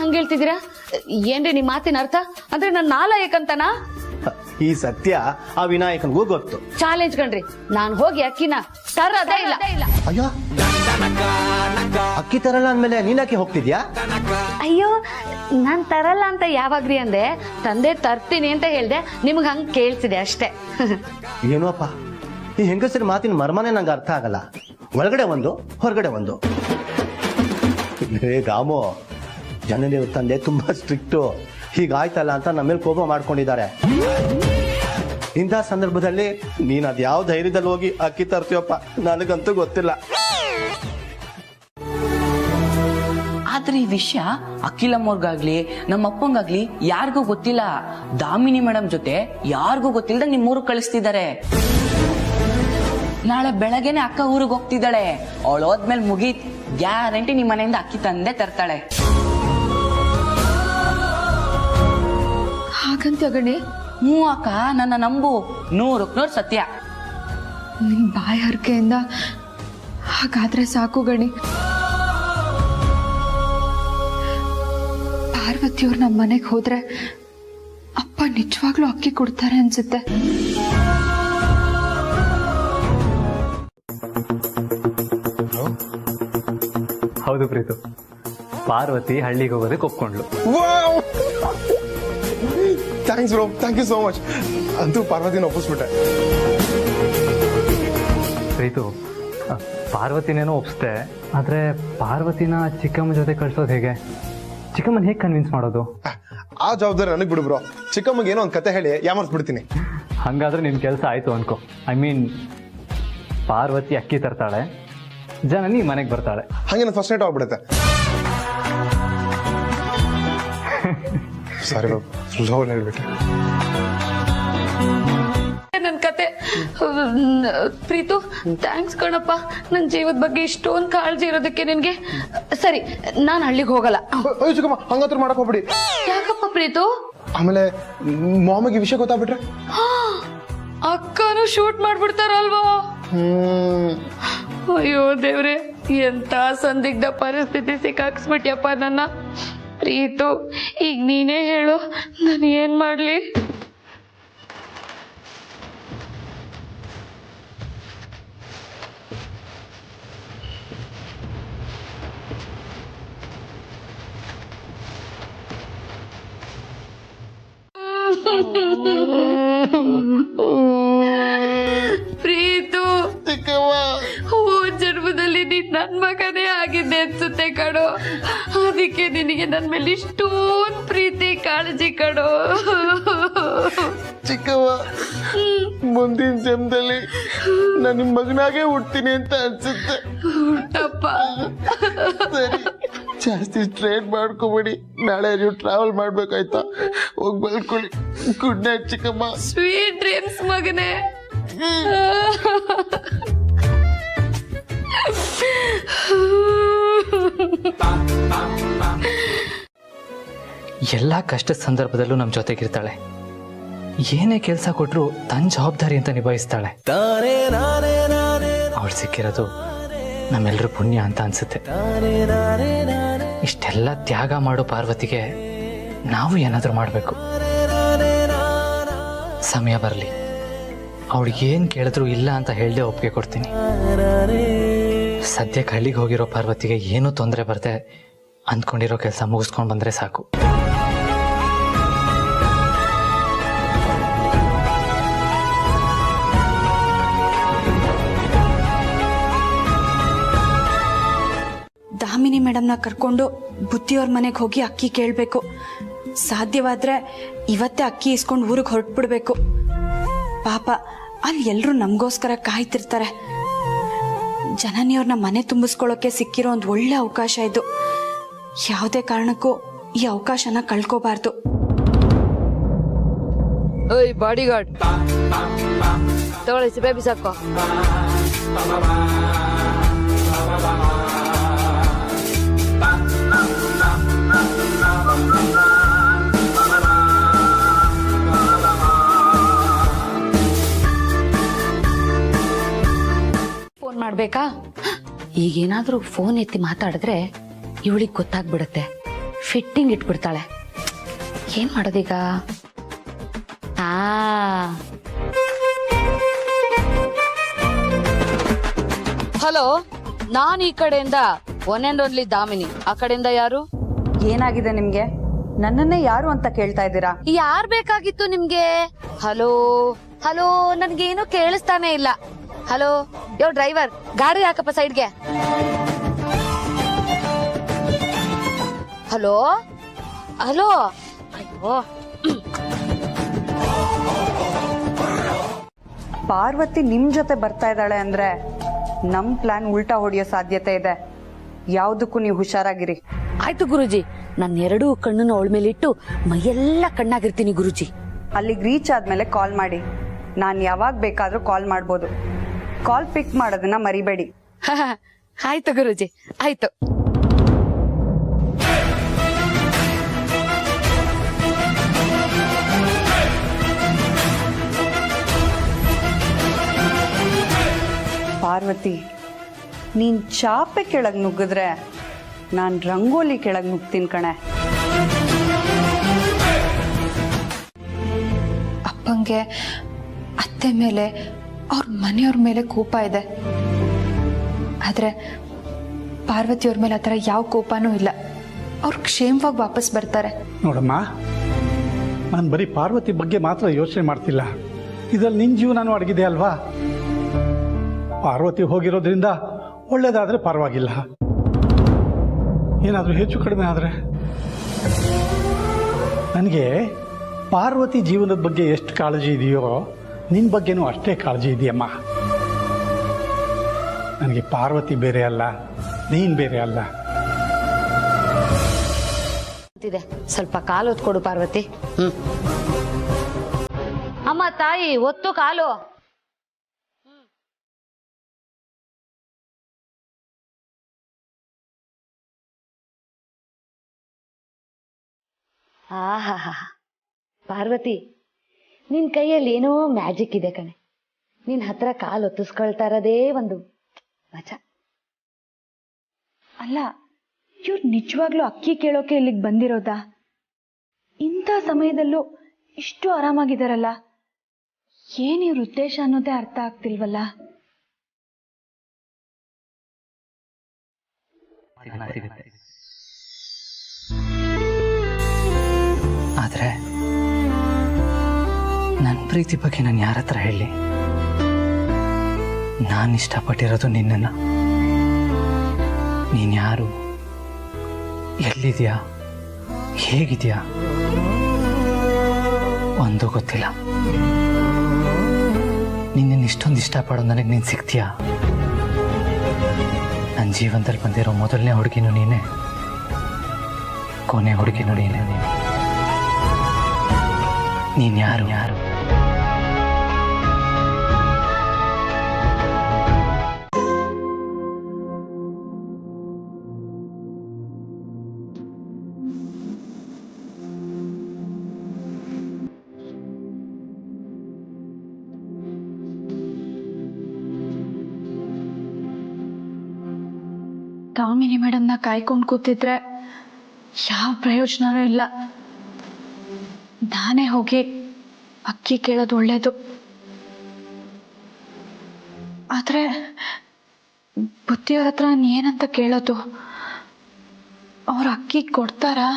ಹಂಗ ಹೇಳ್ತಿದ್ದೀರಾ? ಏನ್ರಿ ನಿಮ್ ಮಾತಿನ ಅರ್ಥ? ಅಂದ್ರೆ ನನ್ನ ನಾಲಾಯಕಂತನಾ? ಈ ಸತ್ಯ ಆ ವಿನಾಯಕನ್ಗೂ ಗೊತ್ತು. ಚಾಲೆಂಜ್ ಕಣ್ರಿ, ನಾನ್ ಹೋಗಿ ಅಕ್ಕಿನ ತರದೇ ಇಲ್ಲ. ಅಯ್ಯೋ, ಅಕ್ಕಿ ತರಲ್ಲ ಅಂದ್ಮೇಲೆ ನೀನಾಕೆ ಹೋಗ್ತಿದ್ಯಾ? ಅಯ್ಯೋ, ನಾನ್ ತರಲ್ಲ ಅಂತ ಯಾವಾಗ್ರಿ ಅಂದೆ? ತಂದೆ ತರ್ತೀನಿ ಅಂತ ಹೇಳ್ದೆ, ನಿಮ್ಗೆ ಹಂಗ ಕೇಳ್ಸಿದೆ ಅಷ್ಟೇ. ಏನೋಪ್ಪ, ಈ ಹೆಂಗಸರ ಮಾತಿನ ಮರ್ಮನೇ ನಂಗೆ ಅರ್ಥ ಆಗಲ್ಲ. ಒಳಗಡೆ ಒಂದು, ಹೊರಗಡೆ ಒಂದು. ದಾಮು, ಜನನಿಯವ್ರ ತಂದೆ ತುಂಬಾ ಸ್ಟ್ರಿಕ್ಟು. ಹೀಗಾಯ್ತಲ್ಲ ಅಂತ ನಮ್ಮ ಮೇಲೆ ಕೋಪ ಮಾಡ್ಕೊಂಡಿದ್ದಾರೆ. ಇಂಥ ಸಂದರ್ಭದಲ್ಲಿ ನೀನ್ ಅದ್ ಯಾವ ಧೈರ್ಯದಲ್ಲಿ ಹೋಗಿ ಅಕ್ಕಿ ತರ್ತೀವಪ್ಪ, ನನಗಂತೂ ಗೊತ್ತಿಲ್ಲ. ಆದ್ರೆ ಈ ವಿಷಯ ಅಖಿಲಮ್ಮವ್ರಿಗಾಗ್ಲಿ ನಮ್ಮ ಅಪ್ಪಂಗಾಗ್ಲಿ ಯಾರಿಗೂ ಗೊತ್ತಿಲ್ಲ. ದಾಮಿನಿ ಮೇಡಮ್ ಜೊತೆ ಯಾರಿಗೂ ಗೊತ್ತಿಲ್ಲದ ನಿಮ್ಮೂರು ಕಳಿಸ್ತಿದ್ದಾರೆ. ನಾಳೆ ಬೆಳಗ್ಗೆನೆ ಅಕ್ಕ ಊರಿಗೆ ಹೋಗ್ತಿದ್ದಾಳೆ. ಅವಳು ಹೋದ್ಮೇಲೆ ಮುಗೀತ್, ಗ್ಯಾರಂಟಿ ನಿಮ್ಮ ಮನೆಯಿಂದ ಅಕ್ಕಿ ತಂದೆ ತರ್ತಾಳೆ. ಹಾಗಂತ ಗಣಿ? ಹ್ಞೂ ಅಕ್ಕ, ನನ್ನ ನಂಬು, 100% ಸತ್ಯ. ನಿನ್ ಬಾಯಿ ಹರಕೆಯಿಂದ ಹಾಗಾದ್ರೆ ಸಾಕು ಗಣಿ. ಪಾರ್ವತಿಯವ್ರು ನಮ್ಮ ಮನೆಗೆ ಹೋದ್ರೆ ಅಪ್ಪ ನಿಜವಾಗ್ಲೂ ಅಕ್ಕಿ ಕೊಡ್ತಾರೆ ಅನ್ಸುತ್ತೆ. ಹೌದು ಪ್ರೀತು, ಪಾರ್ವತಿ ಹಳ್ಳಿಗೆ ಹೋಗೋದಕ್ಕೆ ಒಪ್ಕೊಂಡ್ಲು. Thanks bro, thank you so much. ಅಂತೂ ಪಾರ್ವತಿನ ಒಪ್ಪಿಸ್ಬಿಟ್ಟೆ. ಪ್ರೀತು, ಪಾರ್ವತಿನೇನೋ ಒಪ್ಪಿಸ್ದೆ, ಆದರೆ ಪಾರ್ವತಿನ ಚಿಕ್ಕಮ್ಮ ಜೊತೆ ಕಳ್ಸೋದು ಹೇಗೆ? ಚಿಕ್ಕಮ್ಮನ ಹೇಗೆ ಕನ್ವಿನ್ಸ್ ಮಾಡೋದು? ಆ ಜವಾಬ್ದಾರಿ ನನಗೆ ಬಿಡು ಬ್ರೋ. ಚಿಕ್ಕಮ್ಮಗೆ ಏನೋ ಒಂದು ಕತೆ ಹೇಳಿ ಯಾಮರ್ಸ್ಬಿಡ್ತೀನಿ. ಹಾಗಾದ್ರೆ ನಿನ್ನ ಕೆಲಸ ಆಯಿತು ಅನ್ಕೋ. ಐ ಮೀನ್, ಪಾರ್ವತಿ ಅಕ್ಕಿ ತರ್ತಾಳೆ, ಜನನಿ ಮನೆಗೆ ಬರ್ತಾಳೆ. ಹಾಗೆ ನಾನು ಫಸ್ಟ್ ನೈಟ್ ಆಗ್ಬಿಡುತ್ತೆ. ಸಾರಿ ಬಾಬು, ಲವ್ ಹೇಳ್ಬಿಟ್ಟೆ. ನನ್ ಕತೆ. ಪ್ರೀತು, ಥ್ಯಾಂಕ್ಸ್ ಕಣಪ್ಪ, ನನ್ನ ಜೀವದ ಬಗ್ಗೆ ಇಷ್ಟೊಂದು ಕಾಳಜಿ ಇರೋದಕ್ಕೆ ನಿನ್ಗೆ. ಸರಿ, ನಾನು ಹಳ್ಳಿಗೆ ಹೋಗಲ್ಲ. ಚಿಕ್ಕಮ್ಮ ಹಂಗತ್ರ ಮಾಡಕ್ ಹೋಗ್ಬಿಡಿ. ಯಾಕಪ್ಪ ಪ್ರೀತು? ಆಮೇಲೆ ಮಾಮಿಗೆ ವಿಷಯ ಗೊತ್ತಾಗ್ಬಿಟ್ರೆ ಅಕ್ಕನು ಶೂಟ್ ಮಾಡ್ಬಿಡ್ತಾರಲ್ವಾ? ಅಯ್ಯೋ ದೇವ್ರೆ, ಎಂತ ಸಂದಿಗ್ಧ ಪರಿಸ್ಥಿತಿ ಸಿಕ್ಕಾಕ್ಸ್ಬಿಟ್ಯಪ್ಪ ನನ್ನ. ಪ್ರೀತು, ಈಗ ನೀನೇ ಹೇಳು, ನಾನು ಏನ್ ಮಾಡ್ಲಿ? ಪ್ರೀತು, ಜನ್ಮದಲ್ಲಿ ನೀನ್ ನನ್ ಮಗನೇ ಆಗಿದ್ದೆ ಅನ್ಸುತ್ತೆ ಕಣೋ. ಅದಕ್ಕೆ ನಿನಗೆ ನನ್ ಮೇಲೆ ಇಷ್ಟೊಂದು ಪ್ರೀತಿ ಕಾಳಜಿ ಕಣೋ. ಚಿಕ್ಕವ್ವ, ಮುಂದಿನ ಜನ್ಮದಲ್ಲಿ ನಾನು ನಿಮ್ ಮಗನಾಗೆ ಹುಡ್ತೀನಿ ಅಂತ ಅನ್ಸುತ್ತೆ. ಹುಟ್ಟಪ್ಪ. ಸರಿ, ಜಾಸ್ತಿ ಸ್ಟ್ರೇಟ್ ಮಾಡ್ಕೋಬೇಡಿ. ನಾಳೆ ನೀವು ಟ್ರಾವೆಲ್ ಮಾಡ್ಬೇಕಾಯ್ತಾ? ಹೋಗಿ ಬಲ್ಕೊಳ್ಳಿ. ಗುಡ್ ನೈಟ್ ಚಿಕ್ಕಮ್ಮ. ಸ್ವೀಟ್ ಡ್ರೀಮ್ಸ್ ಮಗನೇ. ಎಲ್ಲ ಕಷ್ಟದ ಸಂದರ್ಭದಲ್ಲೂ ನಮ್ಮ ಜೊತೆಗಿರ್ತಾಳೆ. ಏನೇ ಕೆಲಸ ಕೊಟ್ಟರು ತನ್ನ ಜವಾಬ್ದಾರಿ ಅಂತ ನಿಭಾಯಿಸ್ತಾಳೆ. ಅವಳು ಸಿಕ್ಕಿರೋದು ನಮ್ಮೆಲ್ಲರೂ ಪುಣ್ಯ ಅಂತ ಅನ್ಸುತ್ತೆ. ಇಷ್ಟೆಲ್ಲ ತ್ಯಾಗ ಮಾಡೋ ಪಾರ್ವತಿಗೆ ನಾವು ಏನಾದರೂ ಮಾಡಬೇಕು. ಸಮಯ ಬರಲಿ, ಅವಳಿಗೆ ಏನು ಕೇಳಿದ್ರು ಇಲ್ಲ ಅಂತ ಹೇಳದೆ ಒಪ್ಪಿಗೆ ಕೊಡ್ತೀನಿ. ಸದ್ಯಕ್ಕೆ ಹಳ್ಳಿಗೆ ಹೋಗಿರೋ ಪಾರ್ವತಿಗೆ ಏನೂ ತೊಂದರೆ ಬರದೆ ಅಂದ್ಕೊಂಡಿರೋ ಕೆಲಸ ಮುಗಿಸ್ಕೊಂಡು ಬಂದರೆ ಸಾಕು. ದಾಮಿನಿ ಮೇಡಮ್ನ ಕರ್ಕೊಂಡು ಬುದ್ಧಿಯವ್ರ ಮನೆಗೆ ಹೋಗಿ ಅಕ್ಕಿ ಕೇಳಬೇಕು. ಸಾಧ್ಯವಾದ್ರೆ ಇವತ್ತೇ ಅಕ್ಕಿ ಇಸ್ಕೊಂಡು ಊರಿಗೆ ಹೊರಟ್ಬಿಡ್ಬೇಕು. ಪಾಪ ಅಲ್ಲಿ ಎಲ್ಲರೂ ನಮಗೋಸ್ಕರ ಕಾಯ್ತಿರ್ತಾರೆ. ಜನನಿಯವ್ರನ್ನ ಮನೆ ತುಂಬಿಸ್ಕೊಳ್ಳೋಕೆ ಸಿಕ್ಕಿರೋ ಒಂದು ಒಳ್ಳೆ ಅವಕಾಶ ಇದು. ಯಾವುದೇ ಕಾರಣಕ್ಕೂ ಈ ಅವಕಾಶನ ಕಳ್ಕೋಬಾರ್ದು. ಓಯ್ ಬಾಡಿ ಗಾರ್ಡ್, ತಗೊಳ್ಳಿ ಸಿಬೆ ಬಿಸಾಕೋ. ಫೋನ್ ಮಾಡ್ಬೇಕಾ? ಈಗೇನಾದ್ರೂ ಫೋನ್ ಎತ್ತಿ ಮಾತಾಡಿದ್ರೆ ಇವಳಿಗೆ ಗೊತ್ತಾಗ್ಬಿಡುತ್ತೆ. ಫಿಟ್ಟಿಂಗ್ ಇಟ್ಬಿಡ್ತಾಳೆ. ಏನ್ ಮಾಡೋದೀಗ? ಹಲೋ, ನಾನ್ ಈ ಕಡೆಯಿಂದ ಒನ್ ಅಂಡ್ ಓನ್ಲಿ ದಾಮಿನಿ. ಆ ಕಡೆಯಿಂದ ಯಾರು? ಏನಾಗಿದೆ ನಿಮ್ಗೆ? ನನ್ನನ್ನೇ ಯಾರು ಅಂತ ಕೇಳ್ತಾ ಇದ್ದೀರಾ? ಯಾರ್ ಬೇಕಾಗಿತ್ತು ನಿಮ್ಗೆ? ಹಲೋ ಹಲೋ, ನನ್ಗೇನು ಕೇಳಿಸ್ತಾನೆ ಇಲ್ಲ. ಹಲೋ, ಯೋ ಡ್ರೈವರ್, ಗಾಡಿ ಹಾಕಪ್ಪ ಸೈಡ್ಗೆ. Hello hello. ಅಯ್ಯೋ, ಪಾರ್ವತಿ ನಿಮ್ ಜೊತೆ ಬರ್ತಾ ಇದ್ದಾಳೆ ಅಂದ್ರೆ ನಮ್ ಪ್ಲಾನ್ ಉಲ್ಟಾ ಹೊಡೆಯೋ ಸಾಧ್ಯತೆ ಇದೆ. ಯಾವ್ದಕ್ಕೂ ನೀವು ಹುಷಾರಾಗಿರಿ. ಆಯ್ತು ಗುರುಜಿ, ನನ್ನ ಎರಡೂ ಕಣ್ಣನ್ನು ಅವಳ ಮೇಲೆ ಇಟ್ಟು ಮೈಯೆಲ್ಲ ಕಣ್ಣಾಗಿರ್ತೀನಿ ಗುರುಜಿ. ಅಲ್ಲಿಗೆ ರೀಚ್ ಆದ್ಮೇಲೆ ಕಾಲ್ ಮಾಡಿ. ನಾನು ಯಾವಾಗ ಬೇಕಾದ್ರೂ ಕಾಲ್ ಮಾಡ್ಬೋದು. ಕಾಲ್ ಪಿಕ್ ಮಾಡೋದನ್ನ ಮರಿಬೇಡಿ. ಆಯ್ತು ಗುರುಜಿ, ಆಯ್ತು. ಪಾರ್ವತಿ, ನೀನ್ ಚಾಪೆ ಕೆಳಗ್ ನುಗ್ಗಿದ್ರೆ ನಾನ್ ರಂಗೋಲಿ ಕೆಳಗ್ ನುಗ್ತೀನಿ ಕಣೆ. ಅಪ್ಪಂಗೆ ಅತ್ತೆ ಮೇಲೆ, ಅವ್ರ ಮನೆಯವ್ರ ಮೇಲೆ ಕೋಪ ಇದೆ. ಆದ್ರೆ ಪಾರ್ವತಿಯವ್ರ ಮೇಲೆ ಆ ಥರ ಯಾವ ಕೋಪನೂ ಇಲ್ಲ. ಅವ್ರು ಕ್ಷೇಮವಾಗಿ ವಾಪಸ್ ಬರ್ತಾರೆ. ನೋಡಮ್ಮ, ನಾನು ಬರೀ ಪಾರ್ವತಿ ಬಗ್ಗೆ ಮಾತ್ರ ಯೋಚನೆ ಮಾಡ್ತಿಲ್ಲ. ಇದರಲ್ಲಿ ನಿನ್ನ ಜೀವನನೂ ಅಡಗಿದೆ ಅಲ್ವಾ? ಪಾರ್ವತಿ ಹೋಗಿರೋದ್ರಿಂದ ಒಳ್ಳೇದಾದ್ರೆ ಪರವಾಗಿಲ್ಲ, ಏನಾದರೂ ಹೆಚ್ಚು ಕಡಿಮೆ ಆದರೆ ನನಗೆ ಪಾರ್ವತಿ ಜೀವನದ ಬಗ್ಗೆ ಎಷ್ಟು ಕಾಳಜಿ ಇದೆಯೋ ನಿನ್ನ ಬಗ್ಗೆನೂ ಅಷ್ಟೇ ಕಾಳಜಿ ಇದೆಯಮ್ಮ. ನನಗೆ ಪಾರ್ವತಿ ಬೇರೆ ಅಲ್ಲ, ನೀನು ಬೇರೆ ಅಲ್ಲ. ಸ್ವಲ್ಪ ಕಾಲು ಹೊತ್ತು ಕೊಡು ಪಾರ್ವತಿ. ಅಮ್ಮ ತಾಯಿ ಒತ್ತು ಕಾಲು. ಆಹಾ ಪಾರ್ವತಿ, ನಿನ್ ಕೈಯಲ್ಲಿ ಏನೋ ಮ್ಯಾಜಿಕ್ ಇದೆ ಕಣೆ. ನಿನ್ ಹತ್ರ ಕಾಲು ಒತ್ತಿಸ್ಕೊಳ್ತಾ ಇರೋದೇ ಒಂದು ಮಜಾ. ಅಲ್ಲ, ಇವ್ರು ನಿಜವಾಗ್ಲೂ ಅಕ್ಕಿ ಕೇಳೋಕೆ ಇಲ್ಲಿಗೆ ಬಂದಿರೋದಾ? ಇಂಥ ಸಮಯದಲ್ಲೂ ಇಷ್ಟು ಆರಾಮಾಗಿದಾರಲ್ಲ, ಏನಿವ್ರ ಉದ್ದೇಶ ಅನ್ನೋದೇ ಅರ್ಥ ಆಗ್ತಿಲ್ವಲ್ಲ. ಆದ್ರೆ ನನ್ನ ಪ್ರೀತಿ ಬಗ್ಗೆ ನಾನು ಯಾರ ಹತ್ರ ಹೇಳಿ? ನಾನು ಇಷ್ಟಪಟ್ಟಿರೋದು ನಿನ್ನನ್ನು. ನೀನು ಯಾರು, ಎಲ್ಲಿದ್ಯಾ, ಹೇಗಿದ್ಯಾ ಒಂದು ಗೊತ್ತಿಲ್ಲ. ನಿನ್ನನ್ನು ಇಷ್ಟೊಂದು ಇಷ್ಟಪಡೋದು ನನಗೆ ನೀನು ಸಿಗ್ತೀಯಾ? ನನ್ನ ಜೀವನದಲ್ಲಿ ಬಂದಿರೋ ಮೊದಲನೇ ಹುಡುಗಿನೂ ನೀನೇ, ಕೊನೆ ಹುಡುಗಿನೂ ನೀನೇ. ನೀನು ಯಾರು? ಕಾಮಿನಿ ಮೇಡಮ್ನ ಕಾಯ್ಕೊಂಡು ಕೂತಿದ್ರೆ ಯಾವ ಪ್ರಯೋಜನವೂ ಇಲ್ಲ. ನಾನೇ ಹೋಗಿ ಅಕ್ಕಿ ಕೇಳೋದು ಒಳ್ಳೇದು. ಆದ್ರೆ ಬುದ್ಧಿಯವ್ರ ಹತ್ರ ಏನಂತ ಕೇಳೋದು? ಅವ್ರು ಅಕ್ಕಿ ಕೊಡ್ತಾರಾ?